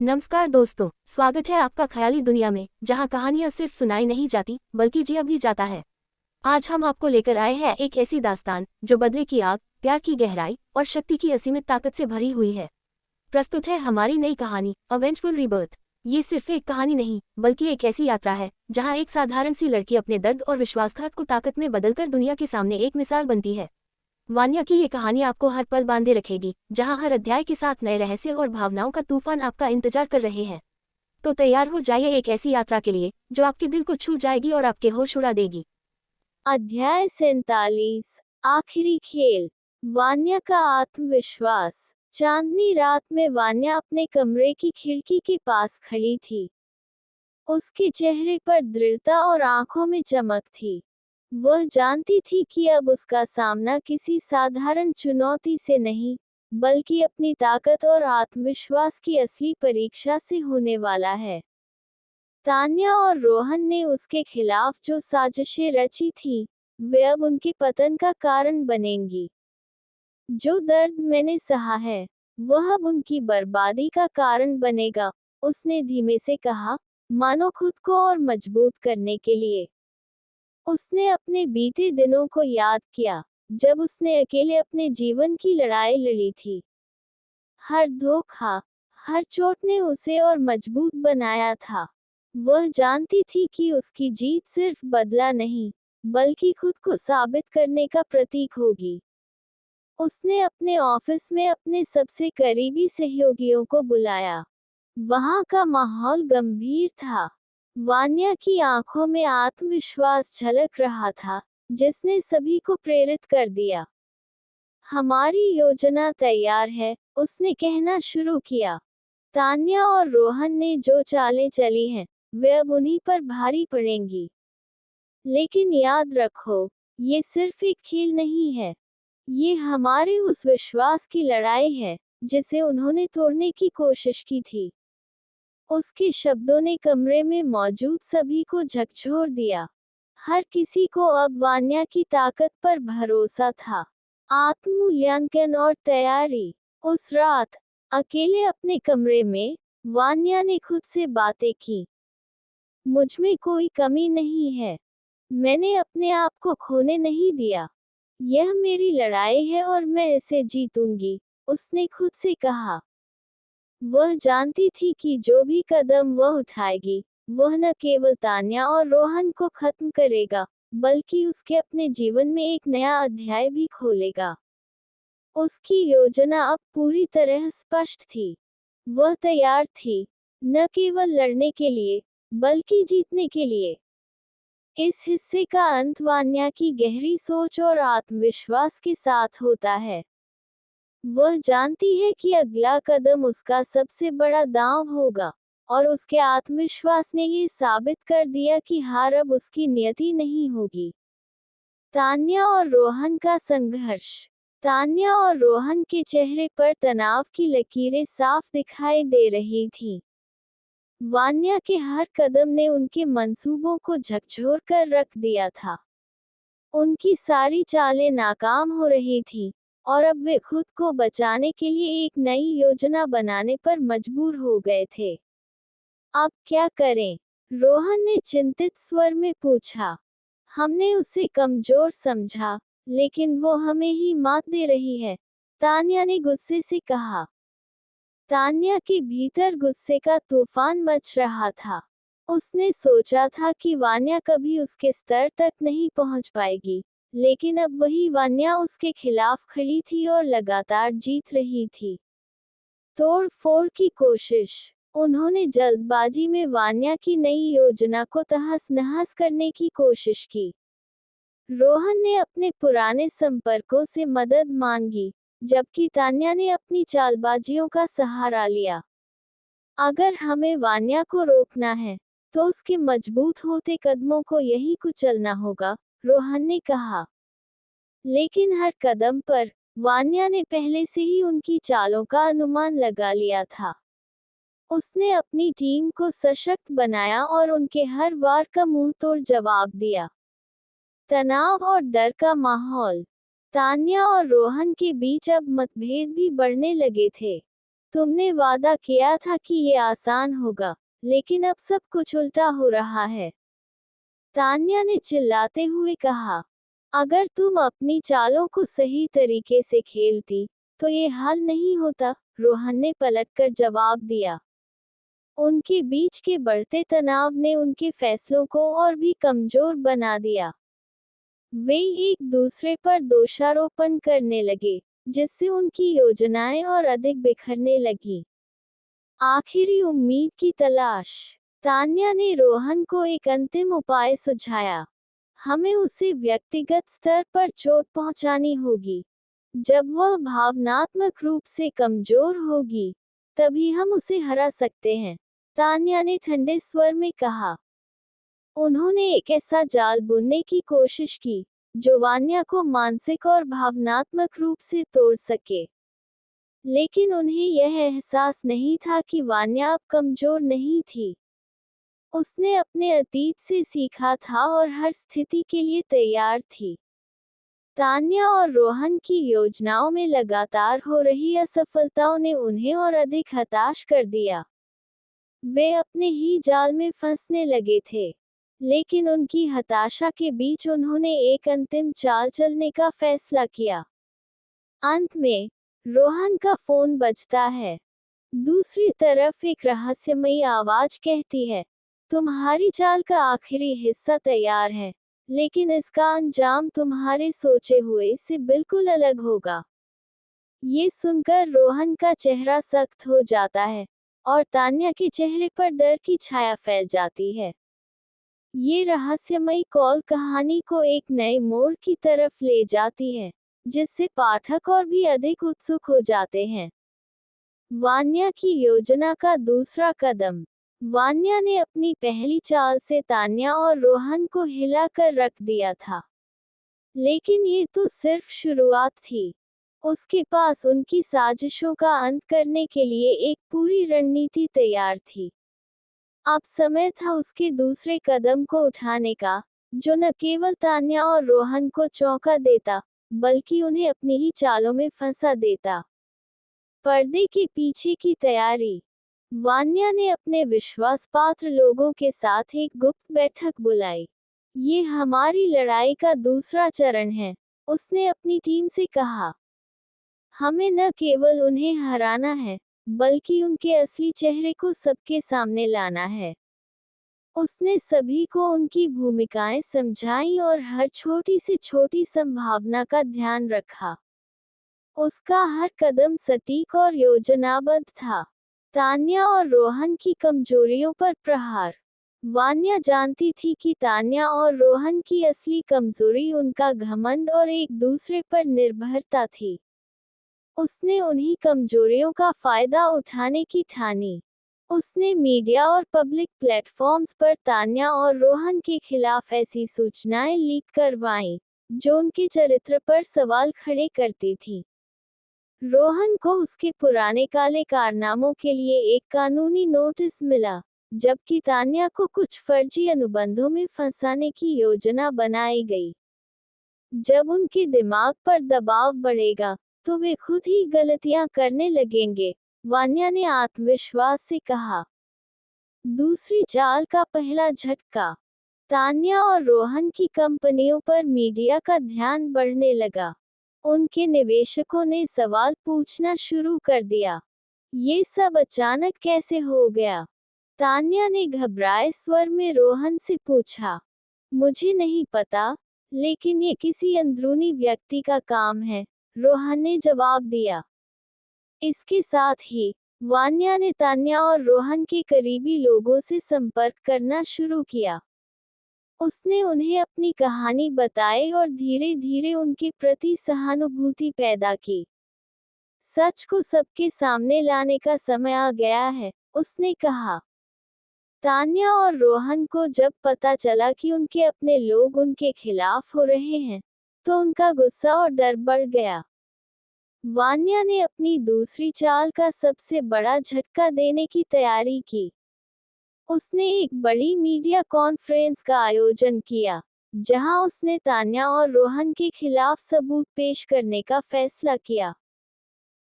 नमस्कार दोस्तों, स्वागत है आपका ख्याली दुनिया में, जहां कहानियां सिर्फ सुनाई नहीं जाती बल्कि जिया भी जाता है। आज हम आपको लेकर आए हैं एक ऐसी दास्तान जो बदले की आग, प्यार की गहराई और शक्ति की असीमित ताकत से भरी हुई है। प्रस्तुत है हमारी नई कहानी अ वेंजफुल रीबर्थ। ये सिर्फ एक कहानी नहीं बल्कि एक ऐसी यात्रा है जहाँ एक साधारण सी लड़की अपने दर्द और विश्वासघात को ताकत में बदलकर दुनिया के सामने एक मिसाल बनती है। वान्या की ये कहानी आपको हर पल बांधे रखेगी, जहां हर अध्याय के साथ नए रहस्य और भावनाओं का तूफान आपका इंतजार कर रहे हैं। तो तैयार हो जाइए एक ऐसी यात्रा के लिए जो आपके दिल को छू जाएगी और आपके होश उड़ा देगी। अध्याय 47। आखिरी खेल। वान्या का आत्मविश्वास। चांदनी रात में वान्या अपने कमरे की खिड़की के पास खड़ी थी। उसके चेहरे पर दृढ़ता और आंखों में चमक थी। वह जानती थी कि अब उसका सामना किसी साधारण चुनौती से नहीं, बल्कि अपनी ताकत और आत्मविश्वास की असली परीक्षा से होने वाला है। तान्या और रोहन ने उसके खिलाफ जो साजिशें रची थी, वे अब उनके पतन का कारण बनेंगी। जो दर्द मैंने सहा है, वह अब उनकी बर्बादी का कारण बनेगा, उसने धीमे से कहा, मानो खुद को और मजबूत करने के लिए। उसने अपने बीते दिनों को याद किया, जब उसने अकेले अपने जीवन की लड़ाई लड़ी थी। हर धोखा, हर चोट ने उसे और मजबूत बनाया था। वह जानती थी कि उसकी जीत सिर्फ बदला नहीं, बल्कि खुद को साबित करने का प्रतीक होगी। उसने अपने ऑफिस में अपने सबसे करीबी सहयोगियों को बुलाया। वहां का माहौल गंभीर था। वान्या की आंखों में आत्मविश्वास झलक रहा था, जिसने सभी को प्रेरित कर दिया। हमारी योजना तैयार है, उसने कहना शुरू किया। तान्या और रोहन ने जो चालें चली हैं, वे अब उन्हीं पर भारी पड़ेंगी। लेकिन याद रखो, ये सिर्फ एक खेल नहीं है। ये हमारे उस विश्वास की लड़ाई है, जिसे उन्होंने तोड़ने की कोशिश की थी। उसके शब्दों ने कमरे में मौजूद सभी को झकझोर दिया। हर किसी को अब वान्या की ताकत पर भरोसा था। आत्ममूल्यांकन और तैयारी। उस रात, अकेले अपने कमरे में, वान्या ने खुद से बातें की। मुझमें कोई कमी नहीं है। मैंने अपने आप को खोने नहीं दिया। यह मेरी लड़ाई है और मैं इसे जीतूंगी, उसने खुद से कहा। वह जानती थी कि जो भी कदम वह उठाएगी, वह न केवल तान्या और रोहन को खत्म करेगा, बल्कि उसके अपने जीवन में एक नया अध्याय भी खोलेगा। उसकी योजना अब पूरी तरह स्पष्ट थी। वह तैयार थी, न केवल लड़ने के लिए, बल्कि जीतने के लिए। इस हिस्से का अंत वान्या की गहरी सोच और आत्मविश्वास के साथ होता है। वह जानती है कि अगला कदम उसका सबसे बड़ा दांव होगा, और उसके आत्मविश्वास ने ये साबित कर दिया कि हार अब उसकी नियति नहीं होगी। तान्या और रोहन का संघर्ष। तान्या और रोहन के चेहरे पर तनाव की लकीरें साफ दिखाई दे रही थीं। वान्या के हर कदम ने उनके मंसूबों को झकझोर कर रख दिया था। उनकी सारी चालें नाकाम हो रही थीं, और अब वे खुद को बचाने के लिए एक नई योजना बनाने पर मजबूर हो गए थे। अब क्या करें? रोहन ने चिंतित स्वर में पूछा। हमने उसे कमजोर समझा, लेकिन वो हमें ही मात दे रही है, तान्या ने गुस्से से कहा। तान्या के भीतर गुस्से का तूफान मच रहा था। उसने सोचा था कि वान्या कभी उसके स्तर तक नहीं पहुंच पाएगी, लेकिन अब वही वान्या उसके खिलाफ खड़ी थी और लगातार जीत रही थी। तोड़ फोड़ की कोशिश। उन्होंने जल्दबाजी में वान्या की नई योजना को तहस नहस करने की कोशिश की। रोहन ने अपने पुराने संपर्कों से मदद मांगी, जबकि तान्या ने अपनी चालबाजियों का सहारा लिया। अगर हमें वान्या को रोकना है, तो उसके मजबूत होते कदमों को यही कुचलना होगा, रोहन ने कहा। लेकिन हर कदम पर, वान्या ने पहले से ही उनकी चालों का अनुमान लगा लिया था। उसने अपनी टीम को सशक्त बनाया और उनके हर वार का मुंहतोड़ जवाब दिया। तनाव और डर का माहौल। तान्या और रोहन के बीच अब मतभेद भी बढ़ने लगे थे। तुमने वादा किया था कि ये आसान होगा, लेकिन अब सब कुछ उल्टा हो रहा है। तान्या ने चिल्लाते हुए कहा। अगर तुम अपनी चालों को सही तरीके से खेलती, तो ये हाल नहीं होता, रोहन ने पलटकर जवाब दिया। उनके बीच के बढ़ते तनाव ने उनके फैसलों को और भी कमजोर बना दिया। वे एक दूसरे पर दोषारोपण करने लगे, जिससे उनकी योजनाएं और अधिक बिखरने लगी। आखिरी उम्मीद की तलाश। तान्या ने रोहन को एक अंतिम उपाय सुझाया। हमें उसे व्यक्तिगत स्तर पर चोट पहुंचानी होगी। जब वह भावनात्मक रूप से कमजोर होगी, तभी हम उसे हरा सकते हैं, तान्या ने ठंडे स्वर में कहा। उन्होंने एक ऐसा जाल बुनने की कोशिश की, जो वान्या को मानसिक और भावनात्मक रूप से तोड़ सके। लेकिन उन्हें यह एहसास नहीं था कि वान्या अब कमजोर नहीं थी। उसने अपने अतीत से सीखा था और हर स्थिति के लिए तैयार थी। तान्या और रोहन की योजनाओं में लगातार हो रही असफलताओं ने उन्हें और अधिक हताश कर दिया। वे अपने ही जाल में फंसने लगे थे, लेकिन उनकी हताशा के बीच उन्होंने एक अंतिम चाल चलने का फैसला किया। अंत में, रोहन का फोन बजता है। दूसरी तरफ एक रहस्यमयी आवाज कहती है, तुम्हारी चाल का आखिरी हिस्सा तैयार है, लेकिन इसका अंजाम तुम्हारे सोचे हुए से बिल्कुल अलग होगा। ये सुनकर रोहन का चेहरा सख्त हो जाता है, और तान्या के चेहरे पर डर की छाया फैल जाती है। ये रहस्यमयी कॉल कहानी को एक नए मोड़ की तरफ ले जाती है, जिससे पाठक और भी अधिक उत्सुक हो जाते हैं। वान्या की योजना का दूसरा कदम। वान्या ने अपनी पहली चाल से तान्या और रोहन को हिलाकर रख दिया था। लेकिन ये तो सिर्फ शुरुआत थी। उसके पास उनकी साजिशों का अंत करने के लिए एक पूरी रणनीति तैयार थी। अब समय था उसके दूसरे कदम को उठाने का, जो न केवल तान्या और रोहन को चौंका देता, बल्कि उन्हें अपनी ही चालों में फंसा देता। पर्दे के पीछे की तैयारी। वान्या ने अपने विश्वासपात्र लोगों के साथ एक गुप्त बैठक बुलाई। ये हमारी लड़ाई का दूसरा चरण है, उसने अपनी टीम से कहा। हमें न केवल उन्हें हराना है, बल्कि उनके असली चेहरे को सबके सामने लाना है। उसने सभी को उनकी भूमिकाएं समझाई और हर छोटी से छोटी संभावना का ध्यान रखा। उसका हर कदम सटीक और योजनाबद्ध था। तान्या और रोहन की कमजोरियों पर प्रहार। वान्या जानती थी कि तान्या और रोहन की असली कमजोरी उनका घमंड और एक दूसरे पर निर्भरता थी। उसने उन्हीं कमजोरियों का फायदा उठाने की ठानी। उसने मीडिया और पब्लिक प्लेटफॉर्म्स पर तान्या और रोहन के खिलाफ ऐसी सूचनाएं लीक करवाईं, जो उनके चरित्र पर सवाल खड़े करती थी। रोहन को उसके पुराने काले कारनामों के लिए एक कानूनी नोटिस मिला, जबकि तान्या को कुछ फर्जी अनुबंधों में फंसाने की योजना बनाई गई। जब उनके दिमाग पर दबाव बढ़ेगा, तो वे खुद ही गलतियां करने लगेंगे, वान्या ने आत्मविश्वास से कहा। दूसरी चाल का पहला झटका। तान्या और रोहन की कंपनियों पर मीडिया का ध्यान बढ़ने लगा। उनके निवेशकों ने सवाल पूछना शुरू कर दिया। ये सब अचानक कैसे हो गया? तान्या ने घबराए स्वर में रोहन से पूछा। मुझे नहीं पता, लेकिन ये किसी अंदरूनी व्यक्ति का काम है, रोहन ने जवाब दिया। इसके साथ ही, वान्या ने तान्या और रोहन के करीबी लोगों से संपर्क करना शुरू किया। उसने उन्हें अपनी कहानी बताई और धीरे धीरे उनके प्रति सहानुभूति पैदा की। सच को सबके सामने लाने का समय आ गया है, उसने कहा। तान्या और रोहन को जब पता चला कि उनके अपने लोग उनके खिलाफ हो रहे हैं, तो उनका गुस्सा और डर बढ़ गया। वान्या ने अपनी दूसरी चाल का सबसे बड़ा झटका देने की तैयारी की। उसने एक बड़ी मीडिया कॉन्फ्रेंस का आयोजन किया, जहां उसने तान्या और रोहन के खिलाफ सबूत पेश करने का फैसला किया।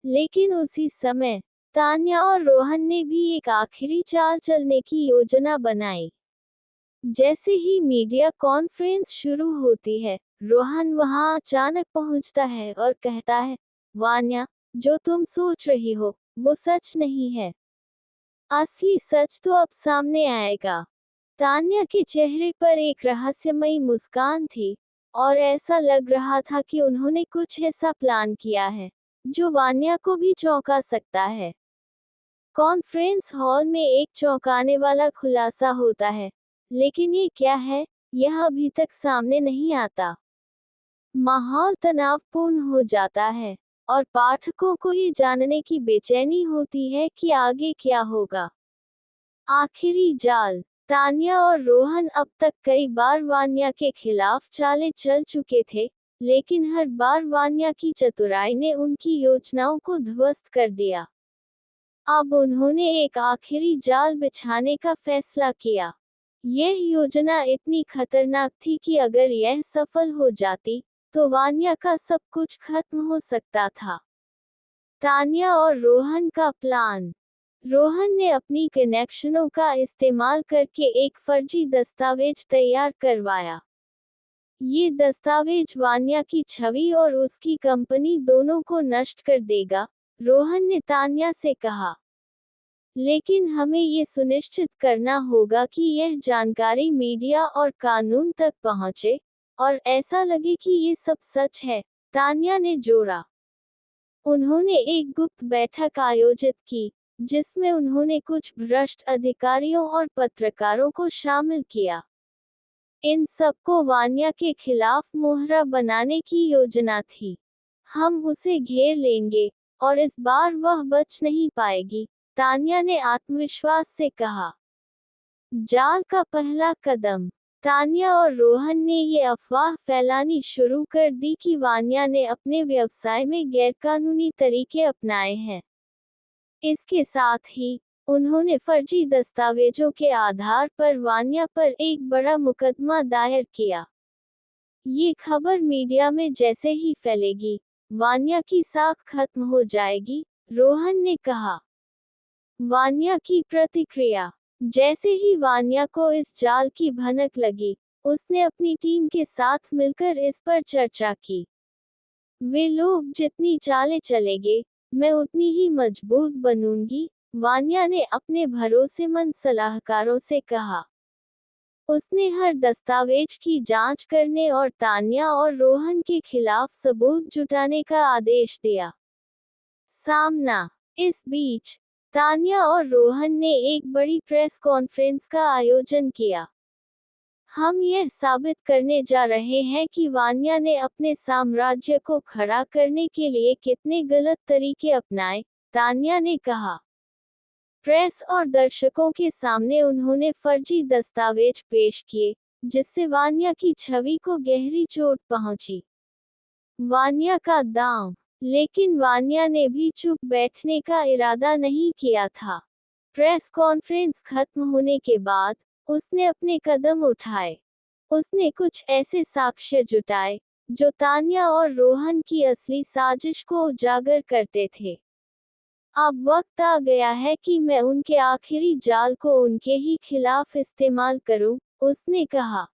लेकिन उसी समय, तान्या और रोहन ने भी एक आखिरी चाल चलने की योजना बनाई। जैसे ही मीडिया कॉन्फ्रेंस शुरू होती है, रोहन वहां अचानक पहुंचता है और कहता है, वान्या, जो तुम सोच रही हो वो सच नहीं है। असली सच तो अब सामने आएगा। तान्या के चेहरे पर एक रहस्यमयी मुस्कान थी, और ऐसा लग रहा था कि उन्होंने कुछ ऐसा प्लान किया है जो वान्या को भी चौंका सकता है। कॉन्फ्रेंस हॉल में एक चौंकाने वाला खुलासा होता है, लेकिन ये क्या है, यह अभी तक सामने नहीं आता। माहौल तनावपूर्ण हो जाता है, और पाठकों को ये जानने की बेचैनी होती है कि आगे क्या होगा। आखिरी जाल। तान्या और रोहन अब तक कई बार वान्या के खिलाफ चालें चल चुके थे, लेकिन हर बार वान्या की चतुराई ने उनकी योजनाओं को ध्वस्त कर दिया। अब उन्होंने एक आखिरी जाल बिछाने का फैसला किया। यह योजना इतनी खतरनाक थी कि अगर यह सफल हो जाती, तो वान्या का सब कुछ खत्म हो सकता था। तान्या और रोहन का प्लान। रोहन ने अपनी कनेक्शनों का इस्तेमाल करके एक फर्जी दस्तावेज तैयार करवाया। ये दस्तावेज वान्या की छवि और उसकी कंपनी दोनों को नष्ट कर देगा, रोहन ने तान्या से कहा। लेकिन हमें ये सुनिश्चित करना होगा कि यह जानकारी मीडिया और कानून तक पहुंचे, और ऐसा लगे कि ये सब सच है, तान्या ने जोड़ा। उन्होंने एक गुप्त बैठक आयोजित की, जिसमें उन्होंने कुछ भ्रष्ट अधिकारियों और पत्रकारों को शामिल किया। इन सबको वान्या के खिलाफ मोहरा बनाने की योजना थी। हम उसे घेर लेंगे, और इस बार वह बच नहीं पाएगी, तान्या ने आत्मविश्वास से कहा। जाल का पहला कदम। तान्या और रोहन ने ये अफवाह फैलानी शुरू कर दी कि वान्या ने अपने व्यवसाय में गैरकानूनी तरीके अपनाए हैं। इसके साथ ही उन्होंने फर्जी दस्तावेजों के आधार पर वान्या पर एक बड़ा मुकदमा दायर किया। ये खबर मीडिया में जैसे ही फैलेगी, वान्या की साख खत्म हो जाएगी, रोहन ने कहा। वान्या की प्रतिक्रिया। जैसे ही वान्या को इस जाल की भनक लगी, उसने अपनी टीम के साथ मिलकर इस पर चर्चा की। वे लोग जितनी चालें चलेंगे, मैं उतनी ही मजबूत बनूंगी, वान्या ने अपने भरोसेमंद सलाहकारों से कहा। उसने हर दस्तावेज की जांच करने और तान्या और रोहन के खिलाफ सबूत जुटाने का आदेश दिया। सामना। इस बीच तान्या और रोहन ने एक बड़ी प्रेस कॉन्फ्रेंस का आयोजन किया। हम यह साबित करने जा रहे हैं कि वान्या ने अपने साम्राज्य को खड़ा करने के लिए कितने गलत तरीके अपनाए, तान्या ने कहा। प्रेस और दर्शकों के सामने उन्होंने फर्जी दस्तावेज पेश किए, जिससे वान्या की छवि को गहरी चोट पहुंची। वान्या का दांव। लेकिन वान्या ने भी चुप बैठने का इरादा नहीं किया था। प्रेस कॉन्फ्रेंस खत्म होने के बाद उसने अपने कदम उठाए। उसने कुछ ऐसे साक्ष्य जुटाए जो तान्या और रोहन की असली साजिश को उजागर करते थे। अब वक्त आ गया है कि मैं उनके आखिरी जाल को उनके ही खिलाफ इस्तेमाल करूं, उसने कहा।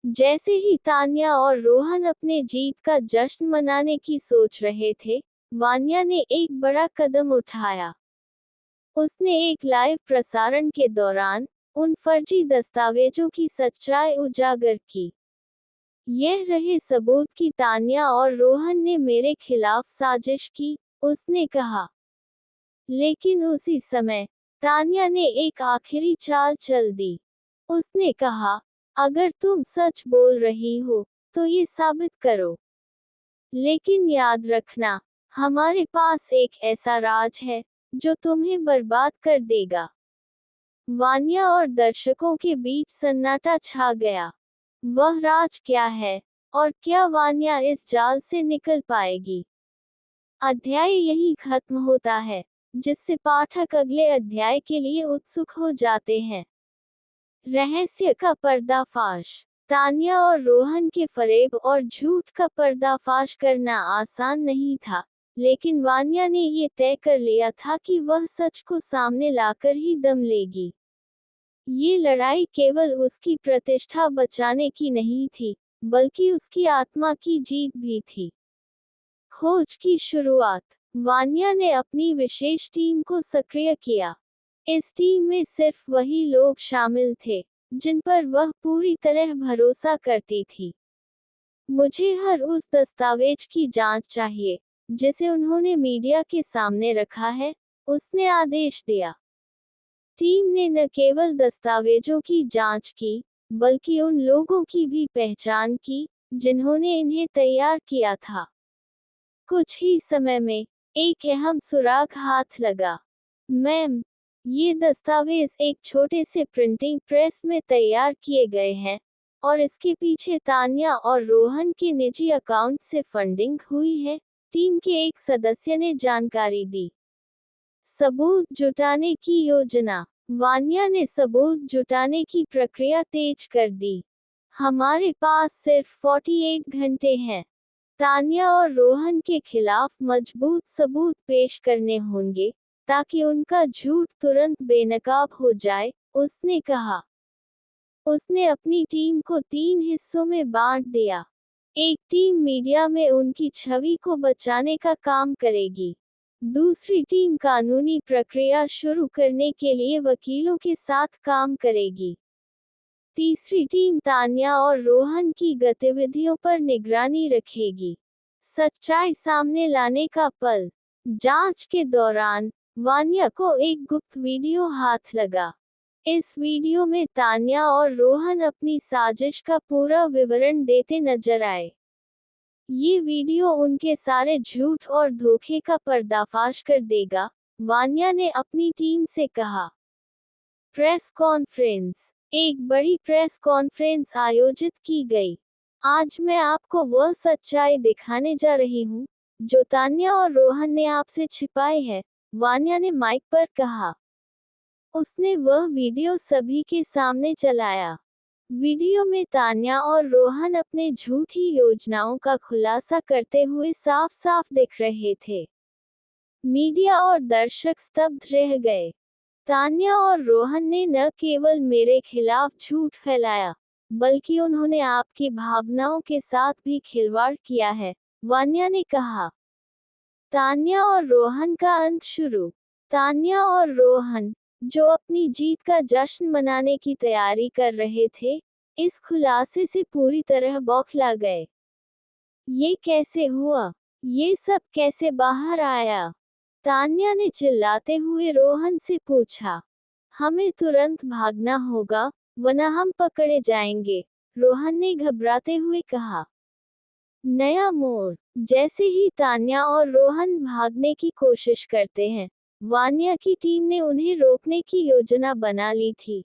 जैसे ही तान्या और रोहन अपने जीत का जश्न मनाने की सोच रहे थे, वान्या ने एक बड़ा कदम उठाया। उसने एक लाइव प्रसारण के दौरान उन फर्जी दस्तावेजों की सच्चाई उजागर की। यह रहे सबूत कि तान्या और रोहन ने मेरे खिलाफ साजिश की, उसने कहा। लेकिन उसी समय तान्या ने एक आखिरी चाल चल दी। उसने कहा, अगर तुम सच बोल रही हो, तो ये साबित करो। लेकिन याद रखना, हमारे पास एक ऐसा राज है जो तुम्हें बर्बाद कर देगा। वान्या और दर्शकों के बीच सन्नाटा छा गया। वह राज क्या है, और क्या वान्या इस जाल से निकल पाएगी? अध्याय यही खत्म होता है, जिससे पाठक अगले अध्याय के लिए उत्सुक हो जाते हैं। रहस्य का पर्दाफाश। तान्या और रोहन के फरेब और झूठ का पर्दाफाश करना आसान नहीं था, लेकिन वान्या ने ये तय कर लिया था कि वह सच को सामने लाकर ही दम लेगी। ये लड़ाई केवल उसकी प्रतिष्ठा बचाने की नहीं थी, बल्कि उसकी आत्मा की जीत भी थी। खोज की शुरुआत। वान्या ने अपनी विशेष टीम को सक्रिय किया। इस टीम में सिर्फ वही लोग शामिल थे जिन पर वह पूरी तरह भरोसा करती थी। मुझे हर उस दस्तावेज की जांच चाहिए जिसे उन्होंने मीडिया के सामने रखा है, उसने आदेश दिया। टीम ने न केवल दस्तावेजों की जांच की, बल्कि उन लोगों की भी पहचान की जिन्होंने इन्हें तैयार किया था। कुछ ही समय में एक अहम सुराग हाथ लगा। मैम, ये दस्तावेज एक छोटे से प्रिंटिंग प्रेस में तैयार किए गए हैं और इसके पीछे तान्या और रोहन के निजी अकाउंट से फंडिंग हुई है, टीम के एक सदस्य ने जानकारी दी। सबूत जुटाने की योजना। वान्या ने सबूत जुटाने की प्रक्रिया तेज कर दी। हमारे पास सिर्फ 48 घंटे हैं। तान्या और रोहन के खिलाफ मजबूत सबूत पेश करने होंगे ताकि उनका झूठ तुरंत बेनकाब हो जाए, उसने कहा। उसने अपनी टीम को 3 हिस्सों में बांट दिया। एक टीम मीडिया में उनकी छवि को बचाने का काम करेगी। दूसरी टीम कानूनी प्रक्रिया शुरू करने के लिए वकीलों के साथ काम करेगी। तीसरी टीम तान्या और रोहन की गतिविधियों पर निगरानी रखेगी। सच्चाई सामने लाने का पल। जांच के दौरान वान्या को एक गुप्त वीडियो हाथ लगा। इस वीडियो में तान्या और रोहन अपनी साजिश का पूरा विवरण देते नजर आए। ये वीडियो उनके सारे झूठ और धोखे का पर्दाफाश कर देगा, वान्या ने अपनी टीम से कहा। Press conference. एक बड़ी प्रेस कॉन्फ्रेंस आयोजित की गई। आज मैं आपको वह सच्चाई दिखाने जा रही हूँ जो तान्या और रोहन ने आपसे छिपाई है, वान्या ने माइक पर कहा। उसने वह वीडियो सभी के सामने चलाया। वीडियो में तान्या और रोहन अपने झूठी योजनाओं का खुलासा करते हुए साफ साफ दिख रहे थे। मीडिया और दर्शक स्तब्ध रह गए। तान्या और रोहन ने न केवल मेरे खिलाफ झूठ फैलाया, बल्कि उन्होंने आपकी भावनाओं के साथ भी खिलवाड़ किया है, वान्या ने कहा। तान्या और रोहन का अंत शुरू। तान्या और रोहन, जो अपनी जीत का जश्न मनाने की तैयारी कर रहे थे, इस खुलासे से पूरी तरह बौखला गए। ये कैसे हुआ? ये सब कैसे बाहर आया? तान्या ने चिल्लाते हुए रोहन से पूछा। हमें तुरंत भागना होगा, वरना हम पकड़े जाएंगे, रोहन ने घबराते हुए कहा। नया मोड़। जैसे ही तान्या और रोहन भागने की कोशिश करते हैं, वान्या की टीम ने उन्हें रोकने की योजना बना ली थी।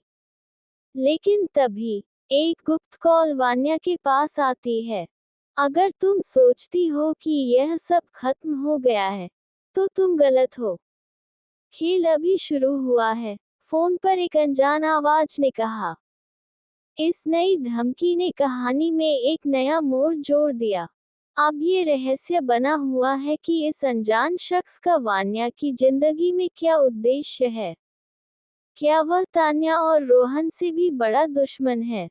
लेकिन तभी एक गुप्त कॉल वान्या के पास आती है। अगर तुम सोचती हो कि यह सब खत्म हो गया है, तो तुम गलत हो। खेल अभी शुरू हुआ है, फोन पर एक अनजान आवाज ने कहा। इस नई धमकी ने कहानी में एक नया मोड़ जोड़ दिया। अब ये रहस्य बना हुआ है कि इस अनजान शख्स का वान्या की जिंदगी में क्या उद्देश्य है। क्या वह तान्या और रोहन से भी बड़ा दुश्मन है?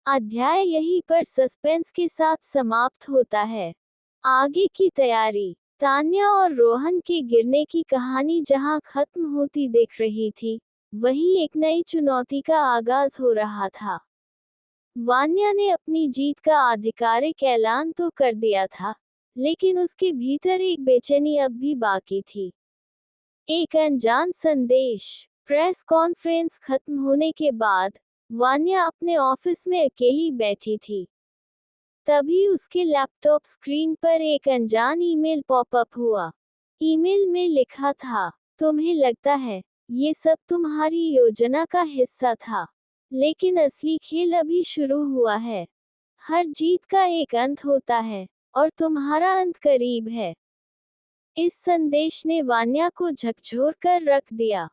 अध्याय यहीं पर सस्पेंस के साथ समाप्त होता है। आगे की तैयारी। तान्या और रोहन के गिरने की कहानी जहां खत्म होती दिख रही थी, वहीं एक नई चुनौती का आगाज हो रहा था। वान्या ने अपनी जीत का आधिकारिक ऐलान तो कर दिया था, लेकिन उसके भीतर एक बेचैनी अब भी बाकी थी। एक अनजान संदेश। प्रेस कॉन्फ्रेंस खत्म होने के बाद वान्या अपने ऑफिस में अकेली बैठी थी। तभी उसके लैपटॉप स्क्रीन पर एक अनजान ईमेल पॉपअप हुआ। ईमेल में लिखा था, तुम्हें लगता है ये सब तुम्हारी योजना का हिस्सा था, लेकिन असली खेल अभी शुरू हुआ है। हर जीत का एक अंत होता है, और तुम्हारा अंत करीब है। इस संदेश ने वान्या को झकझोर कर रख दिया।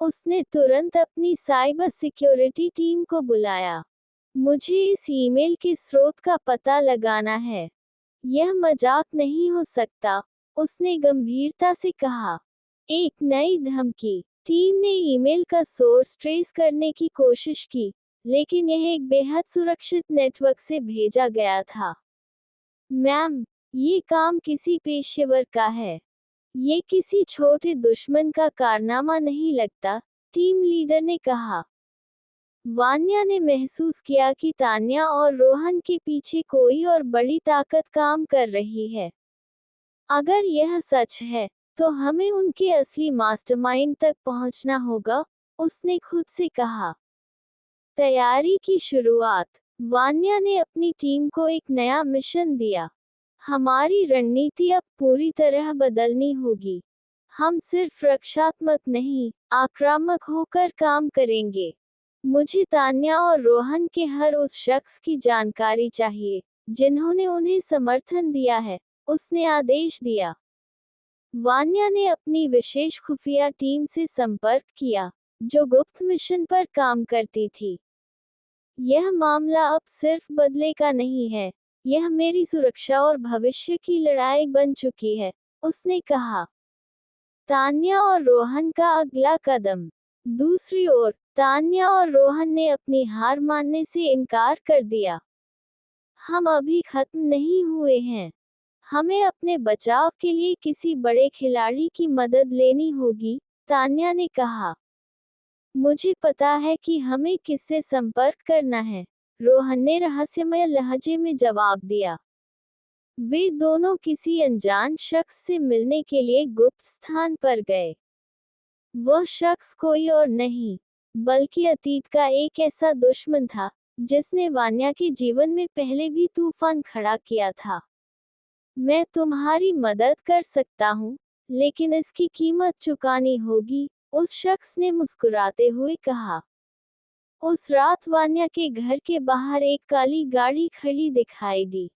उसने तुरंत अपनी साइबर सिक्योरिटी टीम को बुलाया। मुझे इस ईमेल के स्रोत का पता लगाना है। यह मजाक नहीं हो सकता, उसने गंभीरता से कहा। एक नई धमकी। टीम ने ईमेल का सोर्स ट्रेस करने की कोशिश की, लेकिन यह एक बेहद सुरक्षित नेटवर्क से भेजा गया था। मैम, ये काम किसी पेशेवर का है। ये किसी छोटे दुश्मन का कारनामा नहीं लगता, टीम लीडर ने कहा। वान्या ने महसूस किया कि तान्या और रोहन के पीछे कोई और बड़ी ताकत काम कर रही है। अगर यह सच है, तो हमें उनके असली मास्टरमाइंड तक पहुंचना होगा, उसने खुद से कहा। तैयारी की शुरुआत। वान्या ने अपनी टीम को एक नया मिशन दिया। हमारी रणनीति अब पूरी तरह बदलनी होगी। हम सिर्फ रक्षात्मक नहीं, आक्रामक होकर काम करेंगे। मुझे तान्या और रोहन के हर उस शख्स की जानकारी चाहिए, जिन्होंने उन्हें समर्थन दिया है, उसने आदेश दिया। वान्या ने अपनी विशेष खुफिया टीम से संपर्क किया, जो गुप्त मिशन पर काम करती थी। यह मामला अब सिर्फ बदले का नहीं है, यह मेरी सुरक्षा और भविष्य की लड़ाई बन चुकी है, उसने कहा। तान्या और रोहन का अगला कदम। दूसरी ओर, तान्या और रोहन ने अपनी हार मानने से इनकार कर दिया। हम अभी खत्म नहीं हुए हैं। हमें अपने बचाव के लिए किसी बड़े खिलाड़ी की मदद लेनी होगी, तान्या ने कहा। मुझे पता है कि हमें किससे संपर्क करना है, रोहन ने रहस्यमय लहजे में जवाब दिया। वे दोनों किसी अनजान शख्स से मिलने के लिए गुप्त स्थान पर गए। वह शख्स कोई और नहीं, बल्कि अतीत का एक ऐसा दुश्मन था, जिसने वान्या के जीवन में पहले भी तूफान खड़ा किया था। मैं तुम्हारी मदद कर सकता हूँ, लेकिन इसकी कीमत चुकानी होगी, उस शख्स ने मुस्कुराते हुए कहा। उस रात वान्या के घर के बाहर एक काली गाड़ी खड़ी दिखाई दी।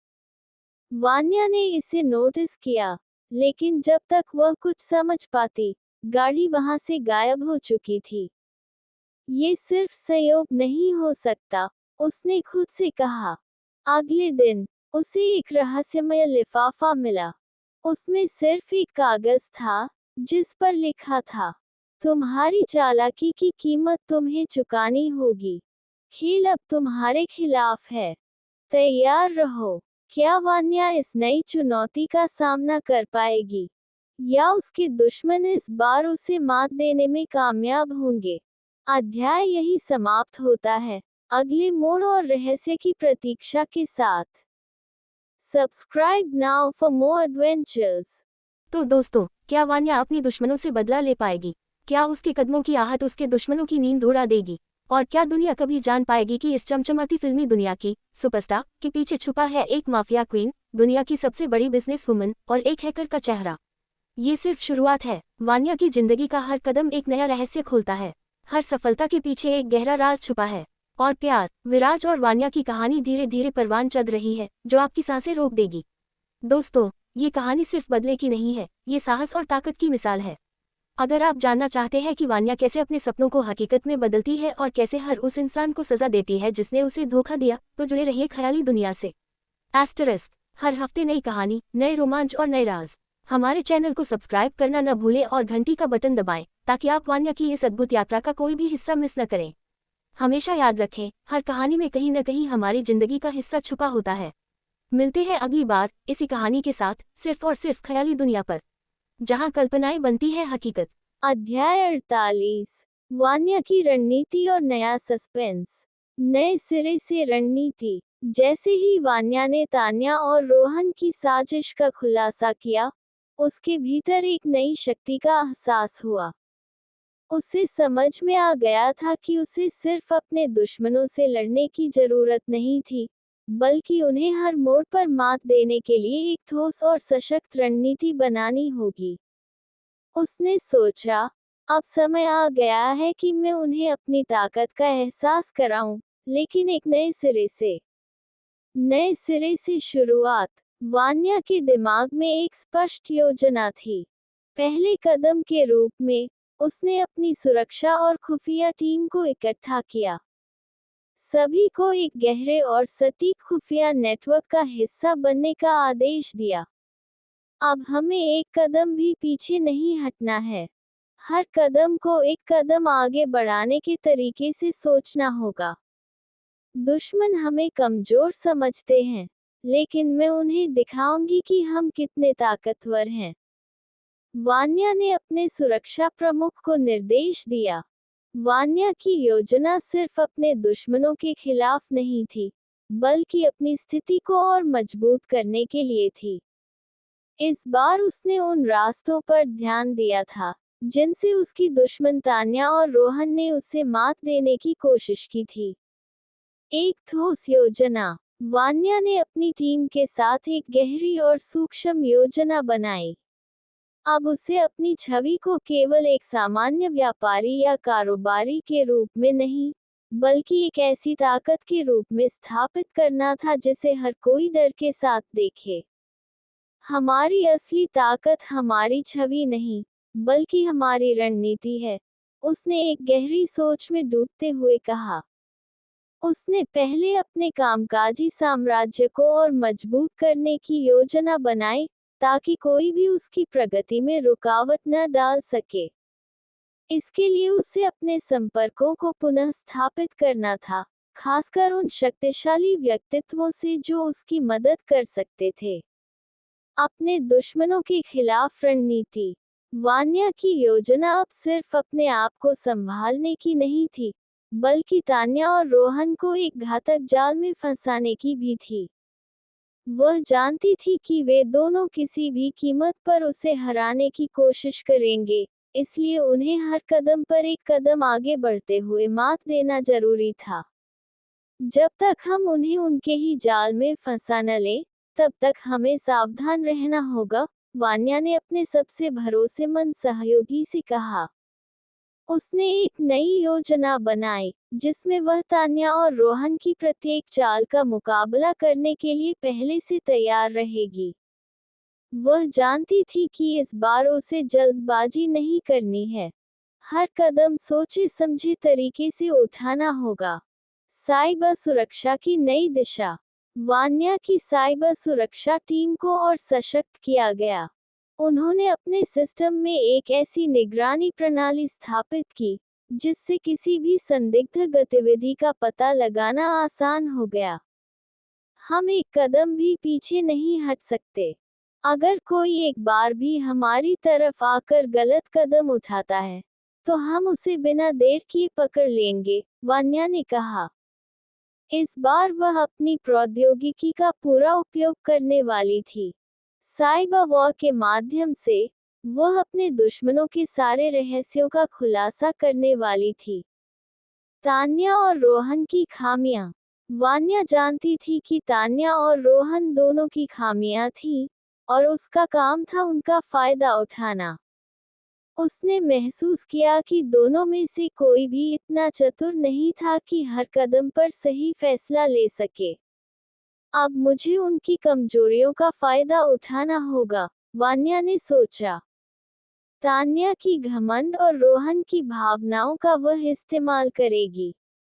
वान्या ने इसे नोटिस किया, लेकिन जब तक वह कुछ समझ पाती, गाड़ी वहां से गायब हो चुकी थी। ये सिर्फ संयोग नहीं हो सकता, उसने खुद से कहा। अगले दिन, उसे एक रहस्यमय लिफाफा मिला। उसमें सिर्फ एक कागज था, जिस पर लिखा था, तुम्हारी चालाकी की कीमत तुम्हें चुकानी होगी। खेल अब तुम्हारे खिलाफ है। तैयार रहो। क्या वान्या इस नई चुनौती का सामना कर पाएगी, या उसके दुश्मन इस बार उसे मात देने में कामयाब होंगे? अध्याय यही समाप्त होता है, अगले मोड़ और रहस्य की प्रतीक्षा के साथ। Subscribe now for more adventures. तो दोस्तों, क्या वान्या अपनी दुश्मनों से बदला ले पाएगी? क्या उसके कदमों की आहट उसके दुश्मनों की नींद उड़ा देगी? और क्या दुनिया कभी जान पाएगी कि इस चमचमाती फिल्मी दुनिया की सुपरस्टार के पीछे छुपा है एक माफिया क्वीन, दुनिया की सबसे बड़ी बिजनेस वुमन और एक हैकर का चेहरा? ये सिर्फ शुरुआत है। वान्या की जिंदगी का हर कदम एक नया रहस्य खोलता है। हर सफलता के पीछे एक गहरा राज छुपा है। और प्यार, विराज और वान्या की कहानी धीरे धीरे परवान चढ़ रही है, जो आपकी सांसें रोक देगी। दोस्तों, ये कहानी सिर्फ बदले की नहीं है, ये साहस और ताकत की मिसाल है। अगर आप जानना चाहते हैं कि वान्या कैसे अपने सपनों को हकीकत में बदलती है और कैसे हर उस इंसान को सजा देती है जिसने उसे धोखा दिया, तो जुड़े रहिए ख्याली दुनिया से। एस्टरिस्क, हर हफ्ते नई कहानी, नए रोमांच और नए राज। हमारे चैनल को सब्सक्राइब करना न भूलें और घंटी का बटन दबाएं, ताकि आप वान्या की इस अद्भुत यात्रा का कोई भी हिस्सा मिस न करें। हमेशा याद रखें, हर कहानी में कहीं न कहीं हमारी जिंदगी का हिस्सा छुपा होता है। मिलते हैं अगली बार इसी कहानी के साथ, सिर्फ और सिर्फ ख्याली दुनिया पर, जहां कल्पनाएं बनती है हकीकत। अध्याय 48। वान्या की रणनीति और नया सस्पेंस। नए सिरे से रणनीति। जैसे ही वान्या ने तान्या और रोहन की साजिश का खुलासा किया, उसके भीतर एक नई शक्ति का एहसास हुआ। उसे समझ में आ गया था कि उसे सिर्फ अपने दुश्मनों से लड़ने की जरूरत नहीं थी, बल्कि उन्हें हर मोड़ पर मात देने के लिए एक ठोस और सशक्त रणनीति बनानी होगी। उसने सोचा, अब समय आ गया है कि मैं उन्हें अपनी ताकत का एहसास कराऊं, लेकिन एक नए सिरे से। नए सिरे से शुरुआत। वान्या के दिमाग में एक स्पष्ट योजना थी। पहले कदम के रूप में, उसने अपनी सुरक्षा और खुफिया टीम को इकट्ठा किया। सभी को एक गहरे और सटीक खुफिया नेटवर्क का हिस्सा बनने का आदेश दिया। अब हमें एक कदम भी पीछे नहीं हटना है। हर कदम को एक कदम आगे बढ़ाने के तरीके से सोचना होगा। दुश्मन हमें कमजोर समझते हैं, लेकिन मैं उन्हें दिखाऊंगी कि हम कितने ताकतवर हैं। वान्या ने अपने सुरक्षा प्रमुख को निर्देश दिया। वान्या की योजना सिर्फ अपने दुश्मनों के खिलाफ नहीं थी, बल्कि अपनी स्थिति को और मजबूत करने के लिए थी। इस बार उसने उन रास्तों पर ध्यान दिया था जिनसे उसकी दुश्मन तान्या और रोहन ने उसे मात देने की कोशिश की थी। एक ठोस योजना। वान्या ने अपनी टीम के साथ एक गहरी और सूक्ष्म योजना बनाई। अब उसे अपनी छवि को केवल एक सामान्य व्यापारी या कारोबारी के रूप में नहीं, बल्कि एक ऐसी ताकत के रूप में स्थापित करना था जिसे हर कोई डर के साथ देखे। हमारी असली ताकत हमारी छवि नहीं, बल्कि हमारी रणनीति है, उसने एक गहरी सोच में डूबते हुए कहा। उसने पहले अपने कामकाजी साम्राज्य को और मजबूत करने की योजना बनाई, ताकि कोई भी उसकी प्रगति में रुकावट न डाल सके। इसके लिए उसे अपने संपर्कों को पुनः स्थापित करना था, खासकर उन शक्तिशाली व्यक्तित्वों से जो उसकी मदद कर सकते थे। अपने दुश्मनों के खिलाफ रणनीति। वान्या की योजना अब सिर्फ अपने आप को संभालने की नहीं थी, बल्कि तान्या और रोहन को एक घातक जाल में फंसाने की भी थी। वह जानती थी कि वे दोनों किसी भी कीमत पर उसे हराने की कोशिश करेंगे, इसलिए उन्हें हर कदम पर एक कदम आगे बढ़ते हुए मात देना जरूरी था। जब तक हम उन्हें उनके ही जाल में फंसा न लें, तब तक हमें सावधान रहना होगा, वान्या ने अपने सबसे भरोसेमंद सहयोगी से कहा। उसने एक नई योजना बनाई, जिसमें वह तान्या और रोहन की प्रत्येक चाल का मुकाबला करने के लिए पहले से तैयार रहेगी। वह जानती थी कि इस बार उसे जल्दबाजी नहीं करनी है। हर कदम सोचे समझे तरीके से उठाना होगा। साइबर सुरक्षा की नई दिशा। वान्या की साइबर सुरक्षा टीम को और सशक्त किया गया। उन्होंने अपने सिस्टम में एक ऐसी निगरानी प्रणाली स्थापित की, जिससे किसी भी संदिग्ध गतिविधि का पता लगाना आसान हो गया। हम एक कदम भी पीछे नहीं हट सकते। अगर कोई एक बार भी हमारी तरफ आकर गलत कदम उठाता है, तो हम उसे बिना देर किए पकड़ लेंगे, वान्या ने कहा। इस बार वह अपनी प्रौद्योगिकी का पूरा उपयोग करने वाली थी। साइबर वॉर के माध्यम से वह अपने दुश्मनों के सारे रहस्यों का खुलासा करने वाली थी। तान्या और रोहन की खामियां। वान्या जानती थी कि तान्या और रोहन दोनों की खामियां थीं, और उसका काम था उनका फायदा उठाना। उसने महसूस किया कि दोनों में से कोई भी इतना चतुर नहीं था कि हर कदम पर सही फैसला ले सके। अब मुझे उनकी कमजोरियों का फायदा उठाना होगा, वान्या ने सोचा। तान्या की घमंड और रोहन की भावनाओं का वह इस्तेमाल करेगी।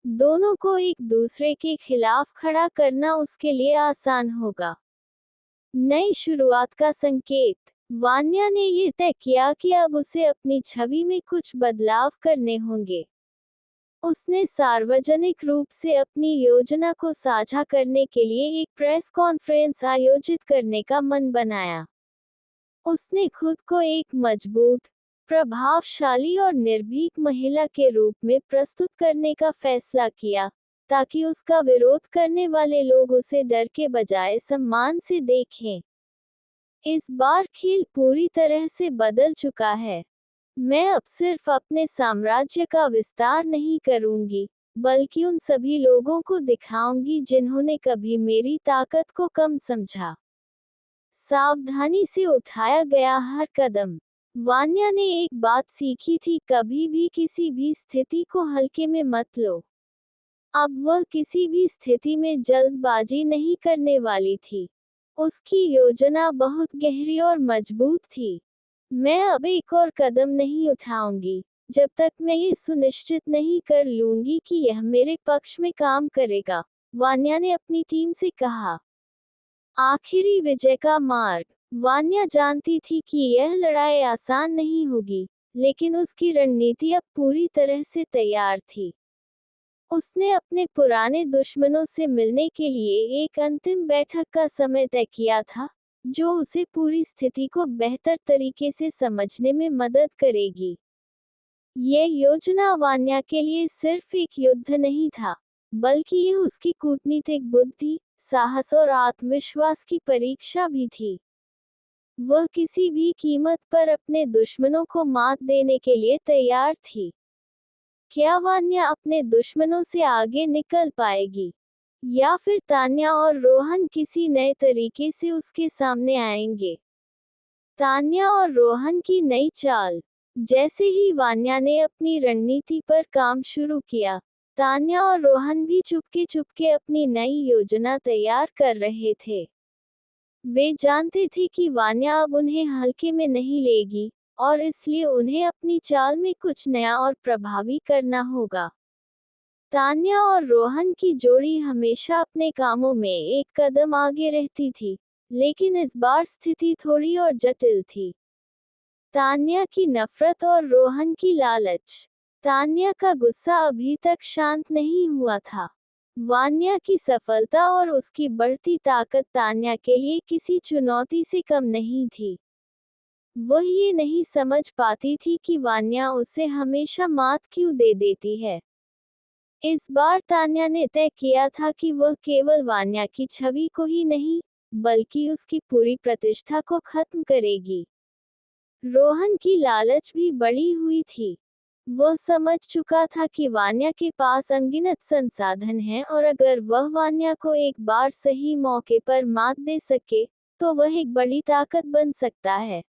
दोनों को एक दूसरे के खिलाफ खड़ा करना उसके लिए आसान होगा। नई शुरुआत का संकेत। वान्या ने ये तय किया कि अब उसे अपनी छवि में कुछ बदलाव करने होंगे। उसने सार्वजनिक रूप से अपनी योजना को साझा करने के लिए एक प्रेस कॉन्फ्रेंस आयोजित करने का मन बनाया। उसने खुद को एक मजबूत, प्रभावशाली और निर्भीक महिला के रूप में प्रस्तुत करने का फैसला किया, ताकि उसका विरोध करने वाले लोग उसे डर के बजाय सम्मान से देखें। इस बार खेल पूरी तरह से बदल चुका है। मैं अब सिर्फ अपने साम्राज्य का विस्तार नहीं करूंगी, बल्कि उन सभी लोगों को दिखाऊंगी जिन्होंने कभी मेरी ताकत को कम समझा। सावधानी से उठाया गया हर कदम। वान्या ने एक बात सीखी थी, कभी भी किसी भी स्थिति को हल्के में मत लो। अब वह किसी भी स्थिति में जल्दबाजी नहीं करने वाली थी। उसकी योजना बहुत गहरी और मजबूत थी। मैं अब एक और कदम नहीं उठाऊंगी, जब तक मैं ये सुनिश्चित नहीं कर लूंगी कि यह मेरे पक्ष में काम करेगा, वान्या ने अपनी टीम से कहा। आखिरी विजय का मार्ग। वान्या जानती थी कि यह लड़ाई आसान नहीं होगी, लेकिन उसकी रणनीति अब पूरी तरह से तैयार थी। उसने अपने पुराने दुश्मनों से मिलने के लिए एक अंतिम बैठक का समय तय किया था, जो उसे पूरी स्थिति को बेहतर तरीके से समझने में मदद करेगी। यह योजना वान्या के लिए सिर्फ एक युद्ध नहीं था, बल्कि यह उसकी कूटनीतिक बुद्धि, साहस और आत्मविश्वास की परीक्षा भी थी। वह किसी भी कीमत पर अपने दुश्मनों को मात देने के लिए तैयार थी। क्या वान्या अपने दुश्मनों से आगे निकल पाएगी, या फिर तान्या और रोहन किसी नए तरीके से उसके सामने आएंगे? तान्या और रोहन की नई चाल। जैसे ही वान्या ने अपनी रणनीति पर काम शुरू किया, तान्या और रोहन भी चुपके चुपके अपनी नई योजना तैयार कर रहे थे। वे जानते थे कि वान्या अब उन्हें हल्के में नहीं लेगी, और इसलिए उन्हें अपनी चाल में कुछ नया और प्रभावी करना होगा। तान्या और रोहन की जोड़ी हमेशा अपने कामों में एक कदम आगे रहती थी, लेकिन इस बार स्थिति थोड़ी और जटिल थी। तान्या की नफरत और रोहन की लालच। तान्या का गुस्सा अभी तक शांत नहीं हुआ था। वान्या की सफलता और उसकी बढ़ती ताकत तान्या के लिए किसी चुनौती से कम नहीं थी। वह ये नहीं समझ पाती थी कि वान्या उसे हमेशा मात क्यों दे देती है। इस बार तान्या ने तय किया था कि वह केवल वान्या की छवि को ही नहीं, बल्कि उसकी पूरी प्रतिष्ठा को खत्म करेगी। रोहन की लालच भी बढ़ी हुई थी। वह समझ चुका था कि वान्या के पास अनगिनत संसाधन हैं, और अगर वह वान्या को एक बार सही मौके पर मात दे सके, तो वह एक बड़ी ताकत बन सकता है।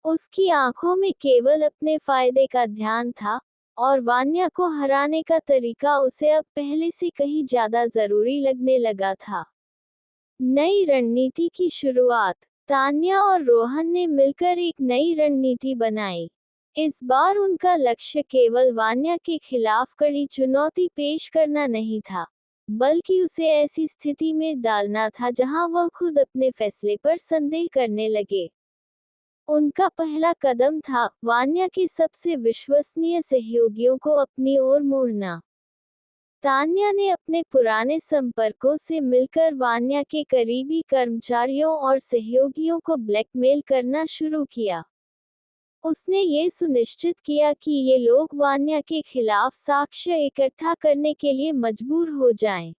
उसकी आंखों में केवल अपने फायदे का ध्यान था, और वान्या को हराने का तरीका उसे अब पहले से कहीं ज्यादा जरूरी लगने लगा था। नई रणनीति की शुरुआत। तान्या और रोहन ने मिलकर एक नई रणनीति बनाई। इस बार उनका लक्ष्य केवल वान्या के खिलाफ कड़ी चुनौती पेश करना नहीं था, बल्कि उसे ऐसी स्थिति में डालना था जहां वह खुद अपने फैसले पर संदेह करने लगे। उनका पहला कदम था वान्या के सबसे विश्वसनीय सहयोगियों को अपनी ओर मोड़ना। तान्या ने अपने पुराने संपर्कों से मिलकर वान्या के करीबी कर्मचारियों और सहयोगियों को ब्लैकमेल करना शुरू किया। उसने ये सुनिश्चित किया कि ये लोग वान्या के खिलाफ साक्ष्य इकट्ठा करने के लिए मजबूर हो जाएं।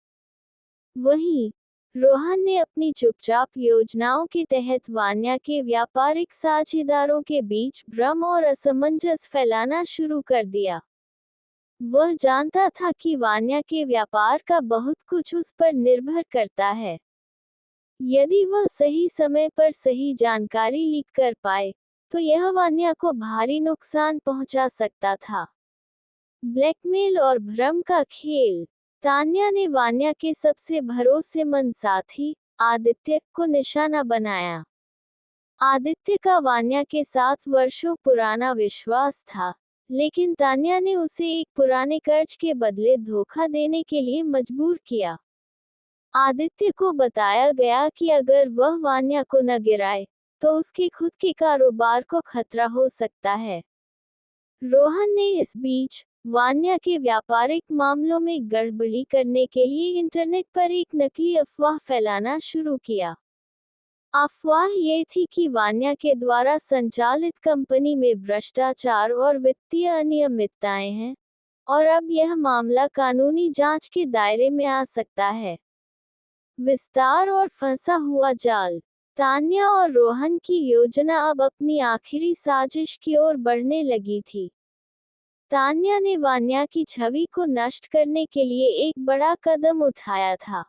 वहीं रोहन ने अपनी चुपचाप योजनाओं के तहत वान्या के व्यापारिक साझेदारों के बीच भ्रम और असमंजस फैलाना शुरू कर दिया। वह जानता था कि वान्या के व्यापार का बहुत कुछ उस पर निर्भर करता है। यदि वह सही समय पर सही जानकारी लीक कर पाए, तो यह वान्या को भारी नुकसान पहुंचा सकता था। ब्लैकमेल और भ्रम का खेल। तान्या ने वान्या के सबसे भरोसेमंद साथी, आदित्य, को निशाना बनाया। आदित्य का वान्या के साथ वर्षों पुराना विश्वास था, लेकिन तान्या ने उसे एक पुराने कर्ज के बदले धोखा देने के लिए मजबूर किया। आदित्य को बताया गया कि अगर वह वान्या को न गिराए, तो उसके खुद के कारोबार को खतरा हो सकता है। रोहन ने इस बीच वान्या के व्यापारिक मामलों में गड़बड़ी करने के लिए इंटरनेट पर एक नकली अफवाह फैलाना शुरू किया। अफवाह ये थी कि वान्या के द्वारा संचालित कंपनी में भ्रष्टाचार और वित्तीय अनियमितताएं हैं, और अब यह मामला कानूनी जांच के दायरे में आ सकता है। विस्तार और फंसा हुआ जाल। तान्या और रोहन की योजना अब अपनी आखिरी साजिश की ओर बढ़ने लगी थी। तान्या ने वान्या की छवि को नष्ट करने के लिए एक बड़ा कदम उठाया था।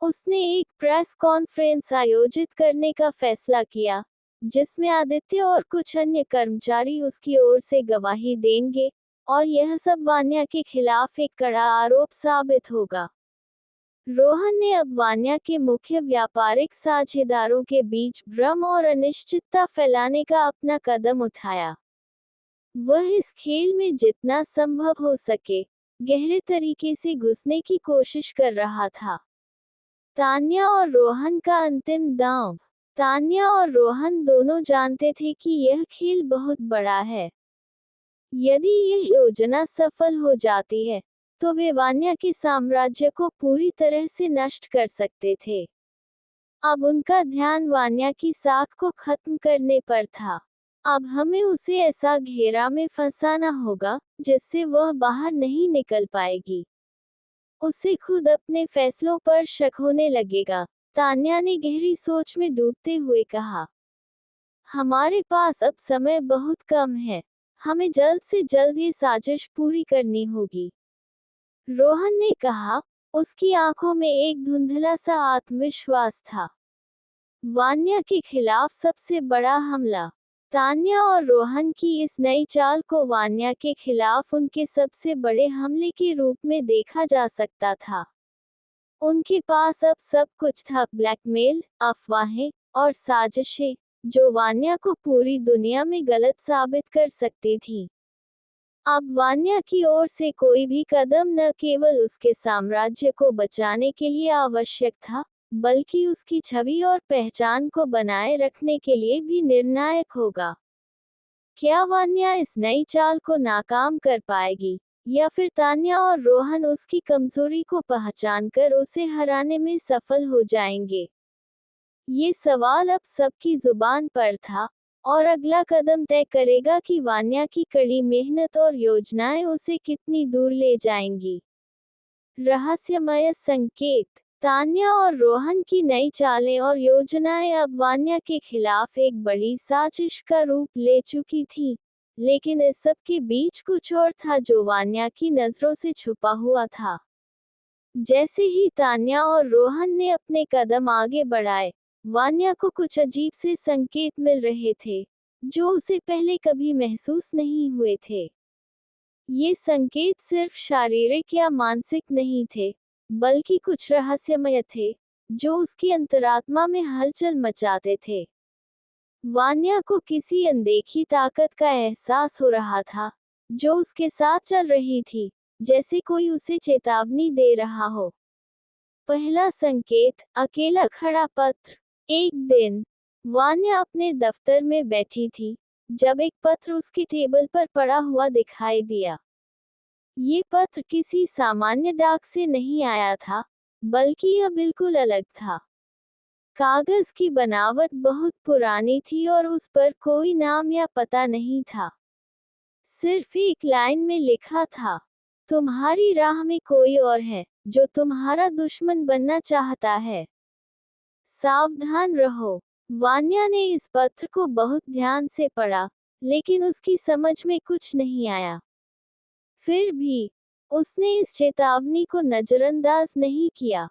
उसने एक प्रेस कॉन्फ्रेंस आयोजित करने का फैसला किया, जिसमें आदित्य और कुछ अन्य कर्मचारी उसकी ओर से गवाही देंगे, और यह सब वान्या के खिलाफ एक कड़ा आरोप साबित होगा। रोहन ने अब वान्या के मुख्य व्यापारिक साझेदारों के बीच भ्रम और अनिश्चितता फैलाने का अपना कदम उठाया। वह इस खेल में जितना संभव हो सके गहरे तरीके से घुसने की कोशिश कर रहा था। तान्या और रोहन का अंतिम दांव। तान्या और रोहन दोनों जानते थे कि यह खेल बहुत बड़ा है। यदि यह योजना सफल हो जाती है, तो वे वान्या के साम्राज्य को पूरी तरह से नष्ट कर सकते थे। अब उनका ध्यान वान्या की साख को खत्म करने पर था। अब हमें उसे ऐसा घेरा में फंसाना होगा जिससे वह बाहर नहीं निकल पाएगी। उसे खुद अपने फैसलों पर शक होने लगेगा। तान्या ने गहरी सोच में डूबते हुए कहा, हमारे पास अब समय बहुत कम है। हमें जल्द से जल्द ये साजिश पूरी करनी होगी। रोहन ने कहा, उसकी आंखों में एक धुंधला सा आत्मविश्वास था। वान्या के खिलाफ सबसे बड़ा हमला। तान्या और रोहन की इस नई चाल को वान्या के खिलाफ उनके सबसे बड़े हमले के रूप में देखा जा सकता था। उनके पास अब सब कुछ था, ब्लैकमेल, अफवाहें और साजिशें, जो वान्या को पूरी दुनिया में गलत साबित कर सकती थी। अब वान्या की ओर से कोई भी कदम न केवल उसके साम्राज्य को बचाने के लिए आवश्यक था, बल्कि उसकी छवि और पहचान को बनाए रखने के लिए भी निर्णायक होगा। क्या वान्या इस नई चाल को नाकाम कर पाएगी, या फिर तान्या और रोहन उसकी कमजोरी को पहचानकर उसे हराने में सफल हो जाएंगे? ये सवाल अब सबकी जुबान पर था, और अगला कदम तय करेगा कि वान्या की कड़ी मेहनत और योजनाएं उसे कितनी दूर ले जाएंगी। रहस्यमय संकेत। तान्या और रोहन की नई चालें और योजनाएं अब वान्या के खिलाफ एक बड़ी साजिश का रूप ले चुकी थी, लेकिन इस सब के बीच कुछ और था जो वान्या की नजरों से छुपा हुआ था। जैसे ही तान्या और रोहन ने अपने कदम आगे बढ़ाए, वान्या को कुछ अजीब से संकेत मिल रहे थे, जो उसे पहले कभी महसूस नहीं हुए थे। ये संकेत सिर्फ शारीरिक या मानसिक नहीं थे, बल्कि कुछ रहस्यमय थे, जो उसकी अंतरात्मा में हलचल मचाते थे। वान्या को किसी अनदेखी ताकत का एहसास हो रहा था, जो उसके साथ चल रही थी, जैसे कोई उसे चेतावनी दे रहा हो। पहला संकेत, अकेला खड़ा पत्र। एक दिन, वान्या अपने दफ्तर में बैठी थी, जब एक पत्र उसके टेबल पर पड़ा हुआ दिखाई दिया। ये पत्र किसी सामान्य डाक से नहीं आया था, बल्कि यह बिल्कुल अलग था। कागज की बनावट बहुत पुरानी थी और उस पर कोई नाम या पता नहीं था। सिर्फ एक लाइन में लिखा था, तुम्हारी राह में कोई और है, जो तुम्हारा दुश्मन बनना चाहता है। सावधान रहो। वान्या ने इस पत्र को बहुत ध्यान से पढ़ा, लेकिन उसकी समझ में कुछ नहीं आया। फिर भी, उसने इस चेतावनी को नजरअंदाज नहीं किया।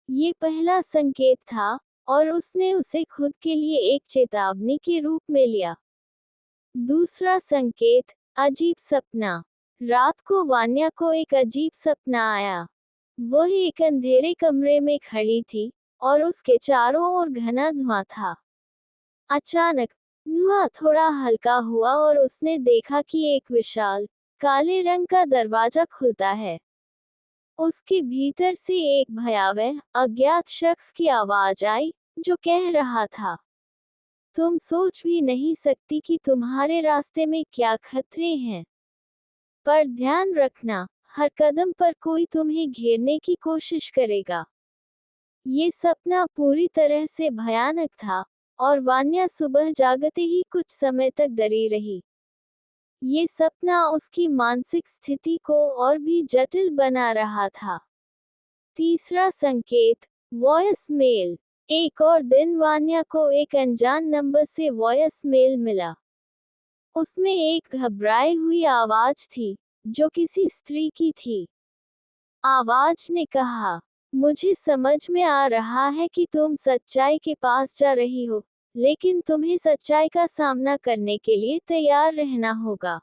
ये पहला संकेत था, और उसने उसे खुद के लिए एक चेतावनी के रूप में लिया। दूसरा संकेत, अजीब सपना। रात को वान्या को एक अजीब सपना आया। वह एक अंधेरे कमरे में खड़ी थी, और उसके चारों ओर घना धुआं था। अचानक, धुआं थोड़ा हल्का हुआ और उसने देखा कि एक विशाल, काले रंग का दरवाजा खुलता है। उसके भीतर से एक भयावह, अज्ञात शख्स की आवाज आई, जो कह रहा था, तुम सोच भी नहीं सकती कि तुम्हारे रास्ते में क्या खतरे हैं। पर ध्यान रखना, हर कदम पर कोई तुम्हें घेरने की कोशिश करेगा। ये सपना पूरी तरह से भयानक था, और वान्या सुबह जागते ही कुछ समय तक डरी रही। ये सपना उसकी मानसिक स्थिति को और भी जटिल बना रहा था। तीसरा संकेत, वॉयस मेल। एक और दिन वान्या को एक अनजान नंबर से वॉयस मेल मिला। उसमें एक घबराई हुई आवाज थी, जो किसी स्त्री की थी। आवाज ने कहा, मुझे समझ में आ रहा है कि तुम सच्चाई के पास जा रही हो, लेकिन तुम्हें सच्चाई का सामना करने के लिए तैयार रहना होगा।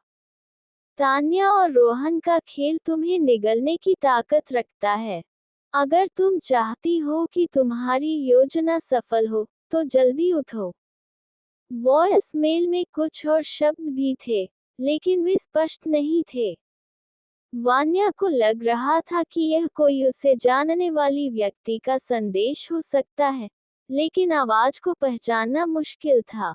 तान्या और रोहन का खेल तुम्हें निगलने की ताकत रखता है। अगर तुम चाहती हो कि तुम्हारी योजना सफल हो, तो जल्दी उठो। वॉइस मेल में कुछ और शब्द भी थे, लेकिन वे स्पष्ट नहीं थे। वान्या को लग रहा था कि यह कोई उसे जानने वाली व्यक्ति का संदेश हो सकता है, लेकिन आवाज को पहचानना मुश्किल था।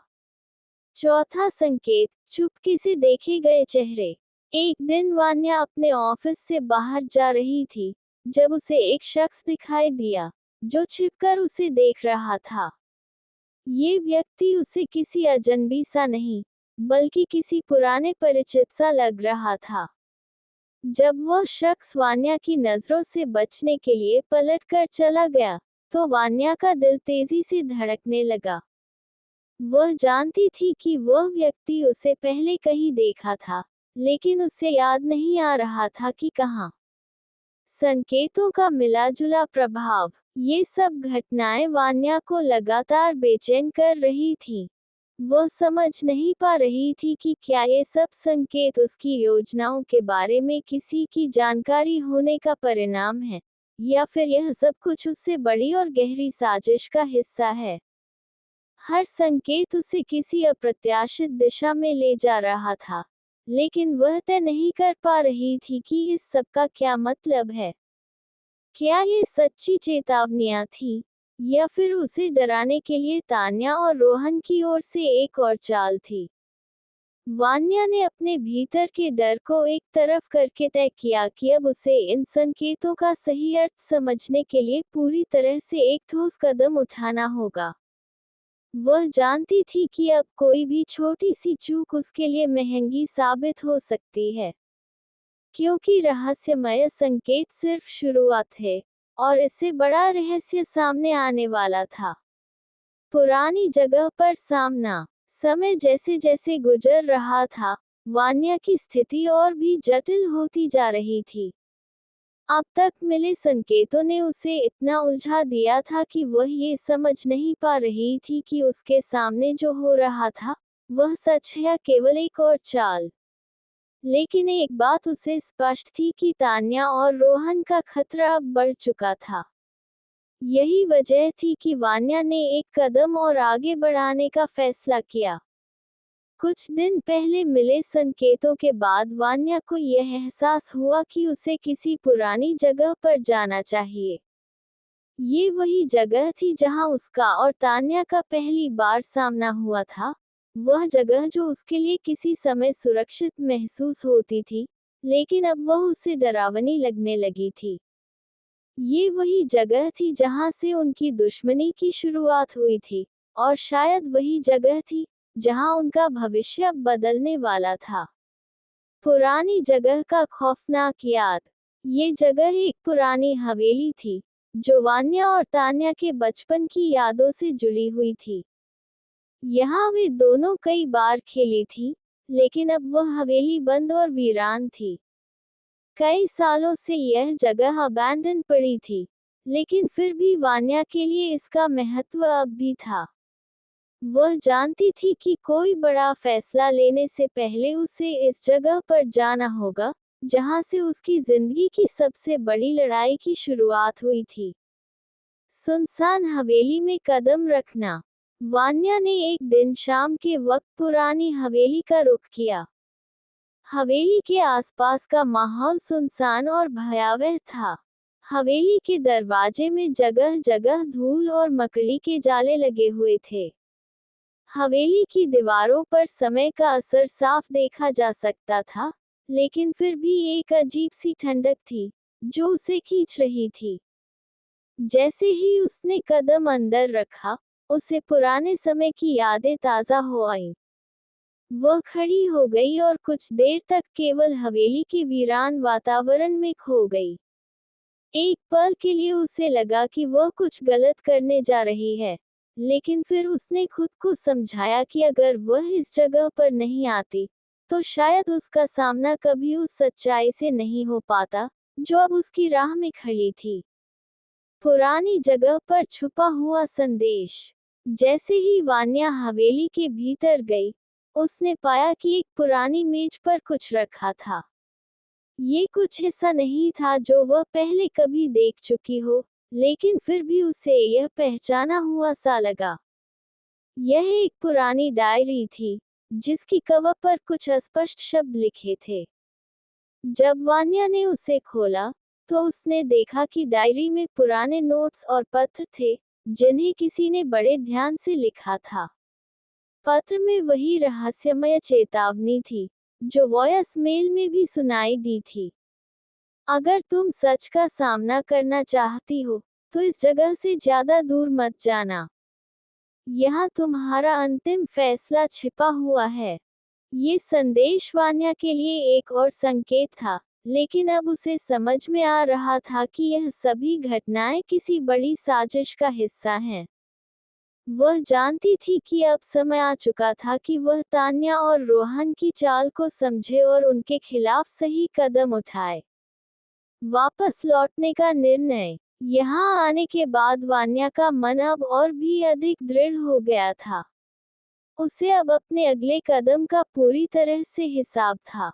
चौथा संकेत, चुपके से देखे गए चेहरे। एक दिन वान्या अपने ऑफिस से बाहर जा रही थी, जब उसे एक शख्स दिखाई दिया, जो छिपकर उसे देख रहा था। ये व्यक्ति उसे किसी अजनबी सा नहीं, बल्कि किसी पुराने परिचित सा लग रहा था। जब वह शख्स वान्या की नजरों से बचने के लिए पलटकर चला गया, तो वान्या का दिल तेजी से धड़कने लगा। वह जानती थी कि वह व्यक्ति उसे पहले कहीं देखा था, लेकिन उसे याद नहीं आ रहा था कि कहाँ। संकेतों का मिला-जुला प्रभाव। ये सब घटनाएं वान्या को लगातार बेचैन कर रही थीं। वह समझ नहीं पा रही थी कि क्या ये सब संकेत उसकी योजनाओं के बारे में किसी की जानकारी होने का परिणाम है, या फिर यह सब कुछ उससे बड़ी और गहरी साजिश का हिस्सा है। हर संकेत उसे किसी अप्रत्याशित दिशा में ले जा रहा था, लेकिन वह तय नहीं कर पा रही थी कि इस सब का क्या मतलब है। क्या ये सच्ची चेतावनियां थीं, या फिर उसे डराने के लिए तान्या और रोहन की ओर से एक और चाल थी? वान्या ने अपने भीतर के डर को एक तरफ करके तय किया कि अब उसे इन संकेतों का सही अर्थ समझने के लिए पूरी तरह से एक ठोस कदम उठाना होगा। वह जानती थी कि अब कोई भी छोटी सी चूक उसके लिए महंगी साबित हो सकती है, क्योंकि रहस्यमय संकेत सिर्फ शुरुआत है, और इससे बड़ा रहस्य सामने आने वाला था। पुरानी जगह पर सामना। समय जैसे जैसे गुजर रहा था, वान्या की स्थिति और भी जटिल होती जा रही थी। अब तक मिले संकेतों ने उसे इतना उलझा दिया था कि वह ये समझ नहीं पा रही थी कि उसके सामने जो हो रहा था, वह सच है या केवल एक और चाल। लेकिन एक बात उसे स्पष्ट थी कि तान्या और रोहन का खतरा अब बढ़ चुका था। यही वजह थी कि वान्या ने एक कदम और आगे बढ़ाने का फैसला किया। कुछ दिन पहले मिले संकेतों के बाद वान्या को यह एहसास हुआ कि उसे किसी पुरानी जगह पर जाना चाहिए। ये वही जगह थी जहां उसका और तान्या का पहली बार सामना हुआ था, वह जगह जो उसके लिए किसी समय सुरक्षित महसूस होती थी, लेकिन अब वह उसे डरावनी लगने लगी थी। ये वही जगह थी जहां से उनकी दुश्मनी की शुरुआत हुई थी, और शायद वही जगह थी जहां उनका भविष्य अब बदलने वाला था। पुरानी जगह का खौफनाक याद। ये जगह एक पुरानी हवेली थी, जो वान्या और तान्या के बचपन की यादों से जुड़ी हुई थी। यहाँ वे दोनों कई बार खेली थी, लेकिन अब वह हवेली बंद और वीरान थी। कई सालों से यह जगह अबैंडन पड़ी थी, लेकिन फिर भी वान्या के लिए इसका महत्व अब भी था। वह जानती थी कि कोई बड़ा फैसला लेने से पहले उसे इस जगह पर जाना होगा, जहां से उसकी जिंदगी की सबसे बड़ी लड़ाई की शुरुआत हुई थी। सुनसान हवेली में कदम रखना। वान्या ने एक दिन शाम के वक्त पुरानी हवेली का रुख किया। हवेली के आसपास का माहौल सुनसान और भयावह था। हवेली के दरवाजे में जगह जगह धूल और मकड़ी के जाले लगे हुए थे। हवेली की दीवारों पर समय का असर साफ देखा जा सकता था, लेकिन फिर भी एक अजीब सी ठंडक थी, जो उसे खींच रही थी। जैसे ही उसने कदम अंदर रखा, उसे पुराने समय की यादें ताज़ा हो आईं। वह खड़ी हो गई और कुछ देर तक केवल हवेली के वीरान वातावरण में खो गई। एक पल के लिए उसे लगा कि वह कुछ गलत करने जा रही है, लेकिन फिर उसने खुद को समझाया कि अगर वह इस जगह पर नहीं आती, तो शायद उसका सामना कभी उस सच्चाई से नहीं हो पाता, जो अब उसकी राह में खड़ी थी। पुरानी जगह पर छुपा हुआ संदेश। जैसे ही वान्या हवेली के भीतर गई, उसने पाया कि एक पुरानी मेज पर कुछ रखा था। ये कुछ ऐसा नहीं था जो वह पहले कभी देख चुकी हो, लेकिन फिर भी उसे यह पहचाना हुआ सा लगा। यह एक पुरानी डायरी थी, जिसकी कवर पर कुछ अस्पष्ट शब्द लिखे थे। जब वान्या ने उसे खोला, तो उसने देखा कि डायरी में पुराने नोट्स और पत्र थे, जिन्हें किसी ने बड़े ध्यान से लिखा था। पत्र में वही रहस्यमय चेतावनी थी जो वॉयस मेल में भी सुनाई दी थी। अगर तुम सच का सामना करना चाहती हो तो इस जगह से ज्यादा दूर मत जाना। यहाँ तुम्हारा अंतिम फैसला छिपा हुआ है। ये संदेश वान्या के लिए एक और संकेत था, लेकिन अब उसे समझ में आ रहा था कि यह सभी घटनाएं किसी बड़ी साजिश का हिस्सा हैं। वह जानती थी कि अब समय आ चुका था कि वह तान्या और रोहन की चाल को समझे और उनके खिलाफ सही कदम उठाए। वापस लौटने का निर्णय। यहाँ आने के बाद वान्या का मन अब और भी अधिक दृढ़ हो गया था। उसे अब अपने अगले कदम का पूरी तरह से हिसाब था।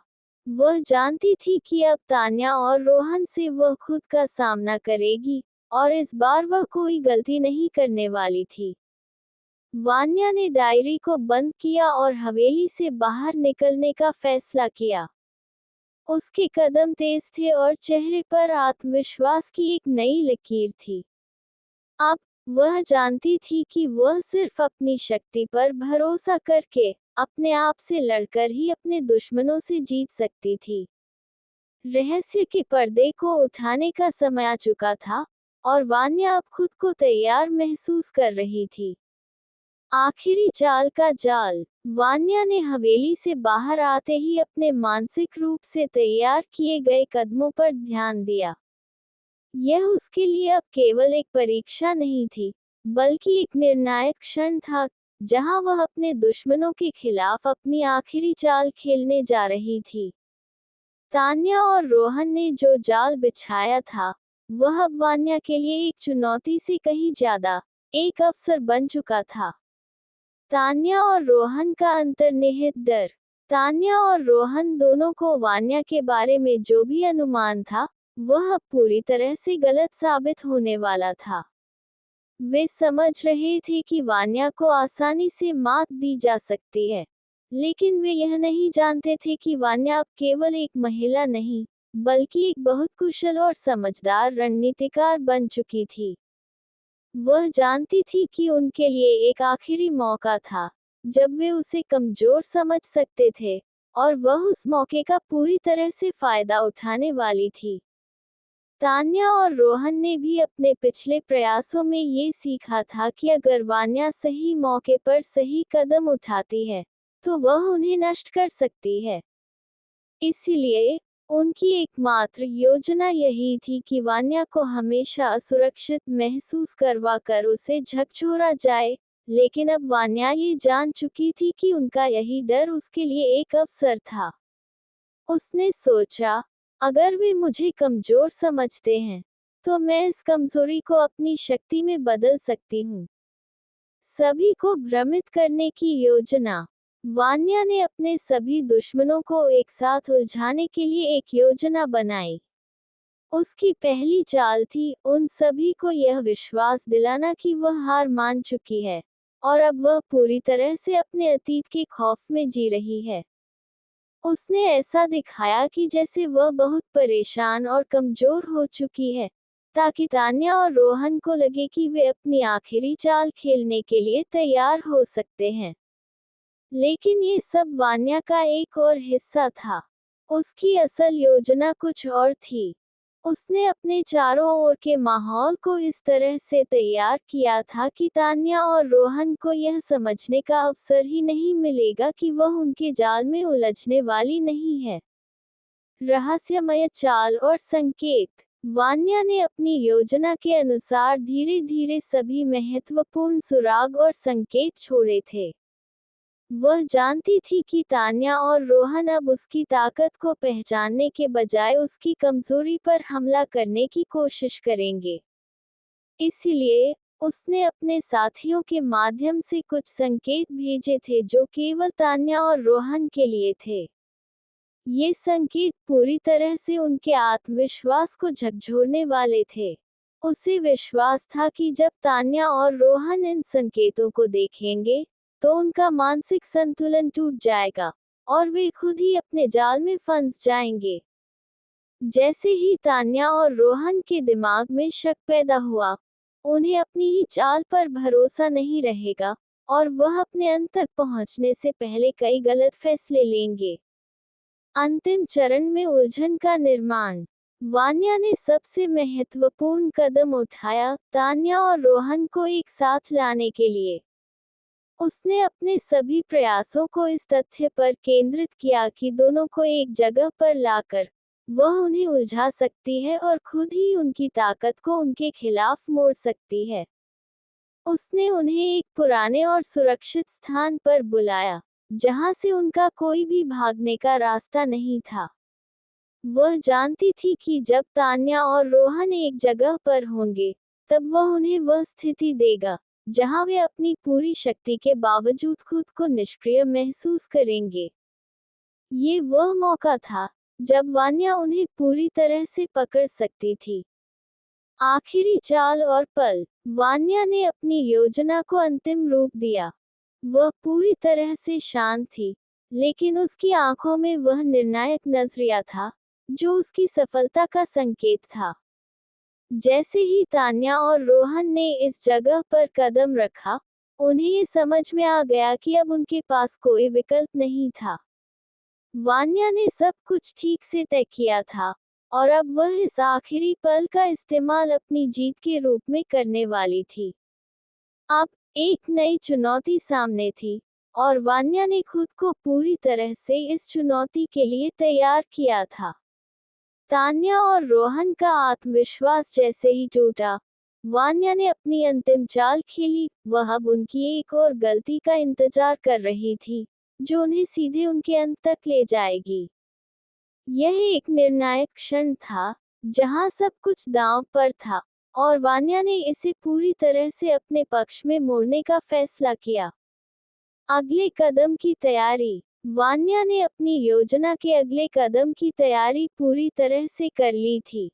वह जानती थी कि अब तान्या और रोहन से वह खुद का सामना करेगी, और इस बार वह कोई गलती नहीं करने वाली थी। वान्या ने डायरी को बंद किया और हवेली से बाहर निकलने का फैसला किया। उसके कदम तेज थे और चेहरे पर आत्मविश्वास की एक नई लकीर थी। अब वह जानती थी कि वह सिर्फ अपनी शक्ति पर भरोसा करके, अपने आप से लड़कर ही अपने दुश्मनों से जीत सकती थी। रहस्य के पर्दे को उठाने का समय आ चुका था, और वान्या अब खुद को तैयार महसूस कर रही थी। आखिरी चाल का जाल। वान्या ने हवेली से बाहर आते ही अपने मानसिक रूप से तैयार किए गए कदमों पर ध्यान दिया। यह उसके लिए अब केवल एक परीक्षा नहीं थी, बल्कि एक निर्णायक क्षण था, जहां वह अपने दुश्मनों के खिलाफ अपनी आखिरी चाल खेलने जा रही थी। तान्या और रोहन ने जो जाल बिछाया था, वह अब वान्या के लिए एक चुनौती से कहीं ज्यादा एक अवसर बन चुका था। तान्या और रोहन का अंतर्निहित डर। तान्या और रोहन दोनों को वान्या के बारे में जो भी अनुमान था, वह अब पूरी तरह से गलत साबित होने वाला था। वे समझ रहे थे कि वान्या को आसानी से मात दी जा सकती है, लेकिन वे यह नहीं जानते थे कि वान्या अब केवल एक महिला नहीं, बल्कि एक बहुत कुशल और समझदार रणनीतिकार बन चुकी थी। वह जानती थी कि उनके लिए एक आखिरी मौका था, जब वे उसे कमजोर समझ सकते थे, और वह उस मौके का पूरी तरह से फायदा उठाने वाली थी। तान्या और रोहन ने भी अपने पिछले प्रयासों में ये सीखा था कि अगर वान्या सही मौके पर सही कदम उठाती है, तो वह उन्हें नष्ट कर सकती है। इसलिए उनकी एकमात्र योजना यही थी कि वान्या को हमेशा असुरक्षित महसूस करवाकर उसे झकझोरा जाए, लेकिन अब वान्या ये जान चुकी थी कि उनका यही डर उसके लिए एक अवसर था। उसने सोचा, अगर वे मुझे कमजोर समझते हैं, तो मैं इस कमजोरी को अपनी शक्ति में बदल सकती हूँ। सभी को भ्रमित करने की योजना। वान्या ने अपने सभी दुश्मनों को एक साथ उलझाने के लिए एक योजना बनाई। उसकी पहली चाल थी उन सभी को यह विश्वास दिलाना कि वह हार मान चुकी है, और अब वह पूरी तरह से अपने अतीत के खौफ में जी रही है। उसने ऐसा दिखाया कि जैसे वह बहुत परेशान और कमजोर हो चुकी है, ताकि तान्या और रोहन को लगे कि वे अपनी आखिरी चाल खेलने के लिए तैयार हो सकते हैं। लेकिन ये सब वान्या का एक और हिस्सा था। उसकी असल योजना कुछ और थी। उसने अपने चारों ओर के माहौल को इस तरह से तैयार किया था कि तान्या और रोहन को यह समझने का अवसर ही नहीं मिलेगा कि वह उनके जाल में उलझने वाली नहीं है। रहस्यमय चाल और संकेत। वान्या ने अपनी योजना के अनुसार धीरे धीरे सभी महत्वपूर्ण सुराग और संकेत छोड़े थे। वह जानती थी कि तान्या और रोहन अब उसकी ताकत को पहचानने के बजाय उसकी कमजोरी पर हमला करने की कोशिश करेंगे। इसलिए उसने अपने साथियों के माध्यम से कुछ संकेत भेजे थे जो केवल तान्या और रोहन के लिए थे। ये संकेत पूरी तरह से उनके आत्मविश्वास को झकझोरने वाले थे। उसे विश्वास था कि जब तान्या और रोहन इन संकेतों को देखेंगे, तो उनका मानसिक संतुलन टूट जाएगा, और वे खुद ही अपने जाल में फंस जाएंगे। जैसे ही तान्या और रोहन के दिमाग में शक पैदा हुआ, उन्हें अपनी ही चाल पर भरोसा नहीं रहेगा और वह अपने अंत तक पहुंचने से पहले कई गलत फैसले लेंगे। अंतिम चरण में उलझन का निर्माण। वान्या ने सबसे महत्वपूर्ण कदम उठाया, तान्या और रोहन को एक साथ लाने के लिए। उसने अपने सभी प्रयासों को इस तथ्य पर केंद्रित किया कि दोनों को एक जगह पर लाकर वह उन्हें उलझा सकती है और खुद ही उनकी ताकत को उनके खिलाफ मोड़ सकती है। उसने उन्हें एक पुराने और सुरक्षित स्थान पर बुलाया, जहां से उनका कोई भी भागने का रास्ता नहीं था। वह जानती थी कि जब तान्या और रोहन एक जगह पर होंगे, तब वह उन्हें वह स्थिति देगा जहां वे अपनी पूरी शक्ति के बावजूद खुद को निष्क्रिय महसूस करेंगे। ये वह मौका था जब वान्या उन्हें पूरी तरह से पकड़ सकती थी। आखिरी चाल और पल। वान्या ने अपनी योजना को अंतिम रूप दिया। वह पूरी तरह से शांत थी, लेकिन उसकी आंखों में वह निर्णायक नजरिया था जो उसकी सफलता का संकेत था। जैसे ही तान्या और रोहन ने इस जगह पर कदम रखा, उन्हें ये समझ में आ गया कि अब उनके पास कोई विकल्प नहीं था। वान्या ने सब कुछ ठीक से तय किया था और अब वह इस आखिरी पल का इस्तेमाल अपनी जीत के रूप में करने वाली थी। अब एक नई चुनौती सामने थी और वान्या ने खुद को पूरी तरह से इस चुनौती के लिए तैयार किया था। तान्या और रोहन का आत्मविश्वास जैसे ही टूटा, वान्या ने अपनी अंतिम चाल खेली। वह अब उनकी एक और गलती का इंतजार कर रही थी, जो उन्हें सीधे उनके अंत तक ले जाएगी। यह एक निर्णायक क्षण था, जहां सब कुछ दांव पर था, और वान्या ने इसे पूरी तरह से अपने पक्ष में मोड़ने का फैसला किया। अगले कदम की तैयारी। वान्या ने अपनी योजना के अगले कदम की तैयारी पूरी तरह से कर ली थी।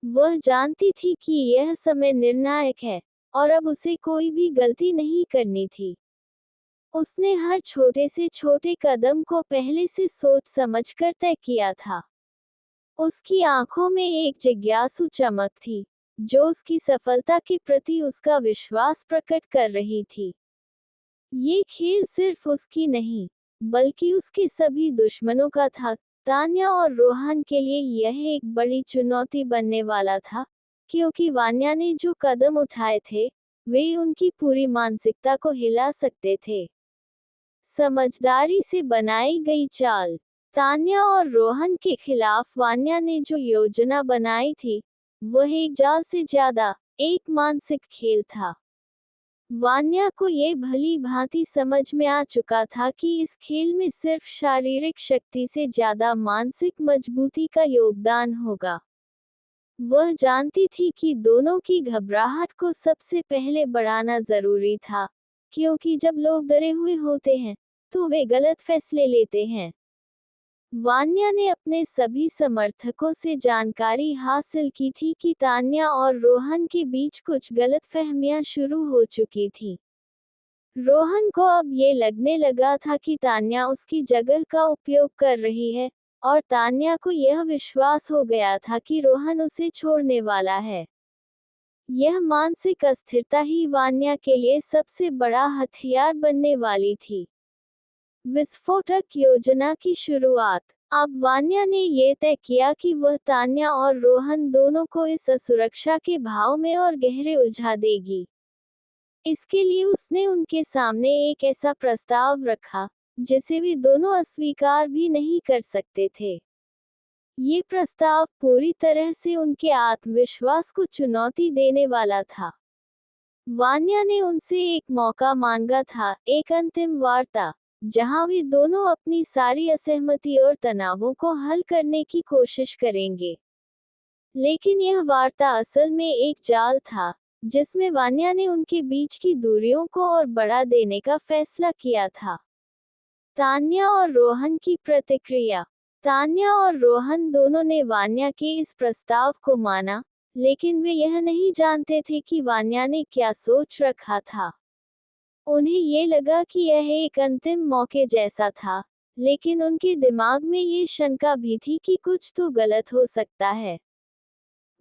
वह जानती थी कि यह समय निर्णायक है और अब उसे कोई भी गलती नहीं करनी थी। उसने हर छोटे से छोटे कदम को पहले से सोच समझकर तय किया था। उसकी आंखों में एक जिज्ञासु चमक थी, जो उसकी सफलता के प्रति उसका विश्वास प्रकट कर रही थी। ये खेल सिर्फ उसकी नहीं, बल्कि उसके सभी दुश्मनों का था। तान्या और रोहन के लिए यह एक बड़ी चुनौती बनने वाला था, क्योंकि वान्या ने जो कदम उठाए थे, वे उनकी पूरी मानसिकता को हिला सकते थे। समझदारी से बनाई गई चाल। तान्या और रोहन के खिलाफ वान्या ने जो योजना बनाई थी, वह एक जाल से ज्यादा एक मानसिक खेल था। वान्या को ये भली भांति समझ में आ चुका था कि इस खेल में सिर्फ शारीरिक शक्ति से ज्यादा मानसिक मजबूती का योगदान होगा। वह जानती थी कि दोनों की घबराहट को सबसे पहले बढ़ाना जरूरी था, क्योंकि जब लोग डरे हुए होते हैं, तो वे गलत फैसले लेते हैं। वान्या ने अपने सभी समर्थकों से जानकारी हासिल की थी कि तान्या और रोहन के बीच कुछ गलतफहमियां शुरू हो चुकी थी। रोहन को अब ये लगने लगा था कि तान्या उसकी जगह का उपयोग कर रही है, और तान्या को यह विश्वास हो गया था कि रोहन उसे छोड़ने वाला है। यह मानसिक अस्थिरता ही वान्या के लिए सबसे बड़ा हथियार बनने वाली थी। विस्फोटक योजना की शुरुआत। अब वान्या ने ये तय किया कि वह तान्या और रोहन दोनों को इस असुरक्षा के भाव में और गहरे उलझा देगी। इसके लिए उसने उनके सामने एक ऐसा प्रस्ताव रखा, जिसे वे दोनों अस्वीकार भी नहीं कर सकते थे। ये प्रस्ताव पूरी तरह से उनके आत्मविश्वास को चुनौती देने वाला था। वान्या ने उनसे एक मौका मांगा था, एक अंतिम वार्ता, जहां वे दोनों अपनी सारी असहमति और तनावों को हल करने की कोशिश करेंगे। लेकिन यह वार्ता असल में एक जाल था, जिसमें वान्या ने उनके बीच की दूरियों को और बढ़ा देने का फैसला किया था। तान्या और रोहन की प्रतिक्रिया। तान्या और रोहन दोनों ने वान्या के इस प्रस्ताव को माना, लेकिन वे यह नहीं जानते थे कि वान्या ने क्या सोच रखा था। उन्हें ये लगा कि यह एक अंतिम मौके जैसा था, लेकिन उनके दिमाग में ये शंका भी थी कि कुछ तो गलत हो सकता है।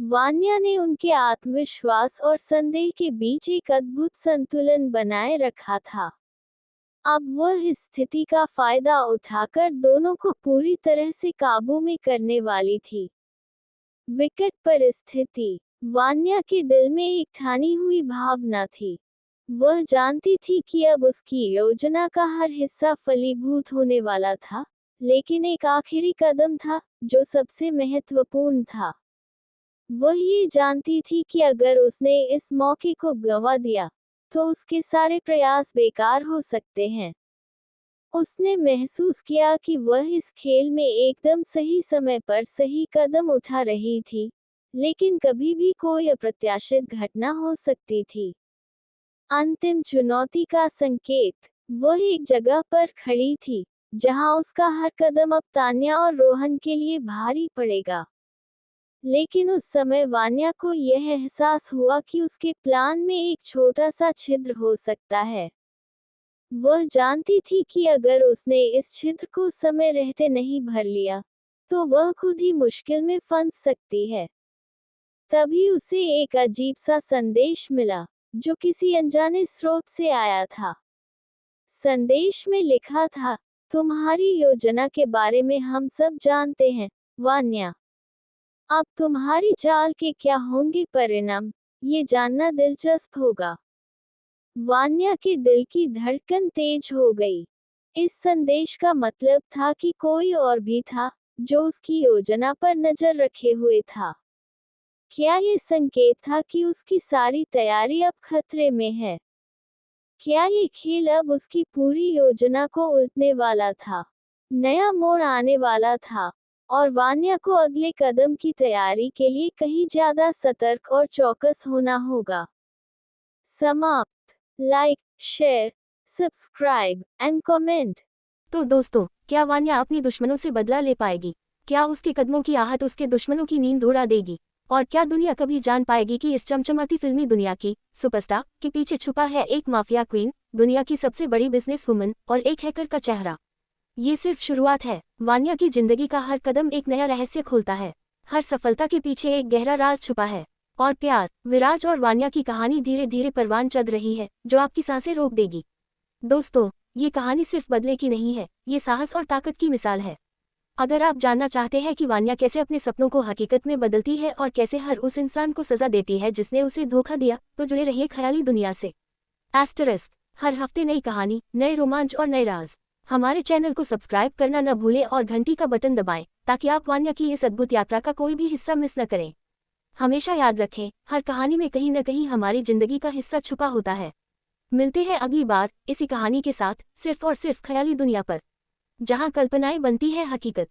वान्या ने उनके आत्मविश्वास और संदेह के बीच एक अद्भुत संतुलन बनाए रखा था। अब वह इस स्थिति का फायदा उठाकर दोनों को पूरी तरह से काबू में करने वाली थी। विकट परिस्थिति। वान्या के दिल में एक ठानी हुई भावना थी। वह जानती थी कि अब उसकी योजना का हर हिस्सा फलीभूत होने वाला था, लेकिन एक आखिरी कदम था जो सबसे महत्वपूर्ण था। वह ये जानती थी कि अगर उसने इस मौके को गंवा दिया तो उसके सारे प्रयास बेकार हो सकते हैं। उसने महसूस किया कि वह इस खेल में एकदम सही समय पर सही कदम उठा रही थी, लेकिन कभी भी कोई अप्रत्याशित घटना हो सकती थी। अंतिम चुनौती का संकेत। वह एक जगह पर खड़ी थी जहां उसका हर कदम अब तान्या और रोहन के लिए भारी पड़ेगा। लेकिन उस समय वान्या को यह एहसास हुआ कि उसके प्लान में एक छोटा सा छिद्र हो सकता है। वह जानती थी कि अगर उसने इस छिद्र को समय रहते नहीं भर लिया, तो वह खुद ही मुश्किल में फंस सकती है। तभी उसे एक अजीब सा संदेश मिला, जो किसी अनजाने स्रोत से आया था। संदेश में लिखा था, तुम्हारी योजना के बारे में हम सब जानते हैं, वान्या। अब तुम्हारी चाल के क्या होंगे परिणाम, ये जानना दिलचस्प होगा। वान्या के दिल की धड़कन तेज हो गई। इस संदेश का मतलब था कि कोई और भी था जो उसकी योजना पर नजर रखे हुए था। क्या ये संकेत था कि उसकी सारी तैयारी अब खतरे में है? क्या ये खेल अब उसकी पूरी योजना को उलटने वाला था? नया मोड़ आने वाला था और वान्या को अगले कदम की तैयारी के लिए कहीं ज्यादा सतर्क और चौकस होना होगा। समाप्त। Like, share, subscribe and comment. तो दोस्तों, क्या वान्या अपनी दुश्मनों से बदला ले पाएगी? क्या उसके कदमों की आहट उसके दुश्मनों की नींद उड़ा देगी? और क्या दुनिया कभी जान पाएगी कि इस चमचमाती फिल्मी दुनिया की सुपरस्टार के पीछे छुपा है एक माफिया क्वीन, दुनिया की सबसे बड़ी बिजनेस वुमन और एक हैकर का चेहरा? ये सिर्फ शुरुआत है। वान्या की जिंदगी का हर कदम एक नया रहस्य खोलता है। हर सफलता के पीछे एक गहरा राज छुपा है। और प्यार, विराज और वान्या की कहानी धीरे धीरे परवान चढ़ रही है, जो आपकी सांसें रोक देगी। दोस्तों, ये कहानी सिर्फ बदले की नहीं है, ये साहस और ताकत की मिसाल है। अगर आप जानना चाहते हैं कि वान्या कैसे अपने सपनों को हकीकत में बदलती है और कैसे हर उस इंसान को सजा देती है जिसने उसे धोखा दिया, तो जुड़े रहिए ख्याली दुनिया से। एस्टरिस्क, हर हफ्ते नई कहानी, नए रोमांच और नए राज। हमारे चैनल को सब्सक्राइब करना न भूलें और घंटी का बटन दबाएं, ताकि आप वान्या की इस अद्भुत यात्रा का कोई भी हिस्सा मिस न करें। हमेशा याद रखें, हर कहानी में कहीं न कहीं हमारी जिंदगी का हिस्सा छुपा होता है। मिलते हैं अगली बार इसी कहानी के साथ, सिर्फ और सिर्फ ख्याली दुनिया पर, जहां कल्पनाएं बनती है हकीकत।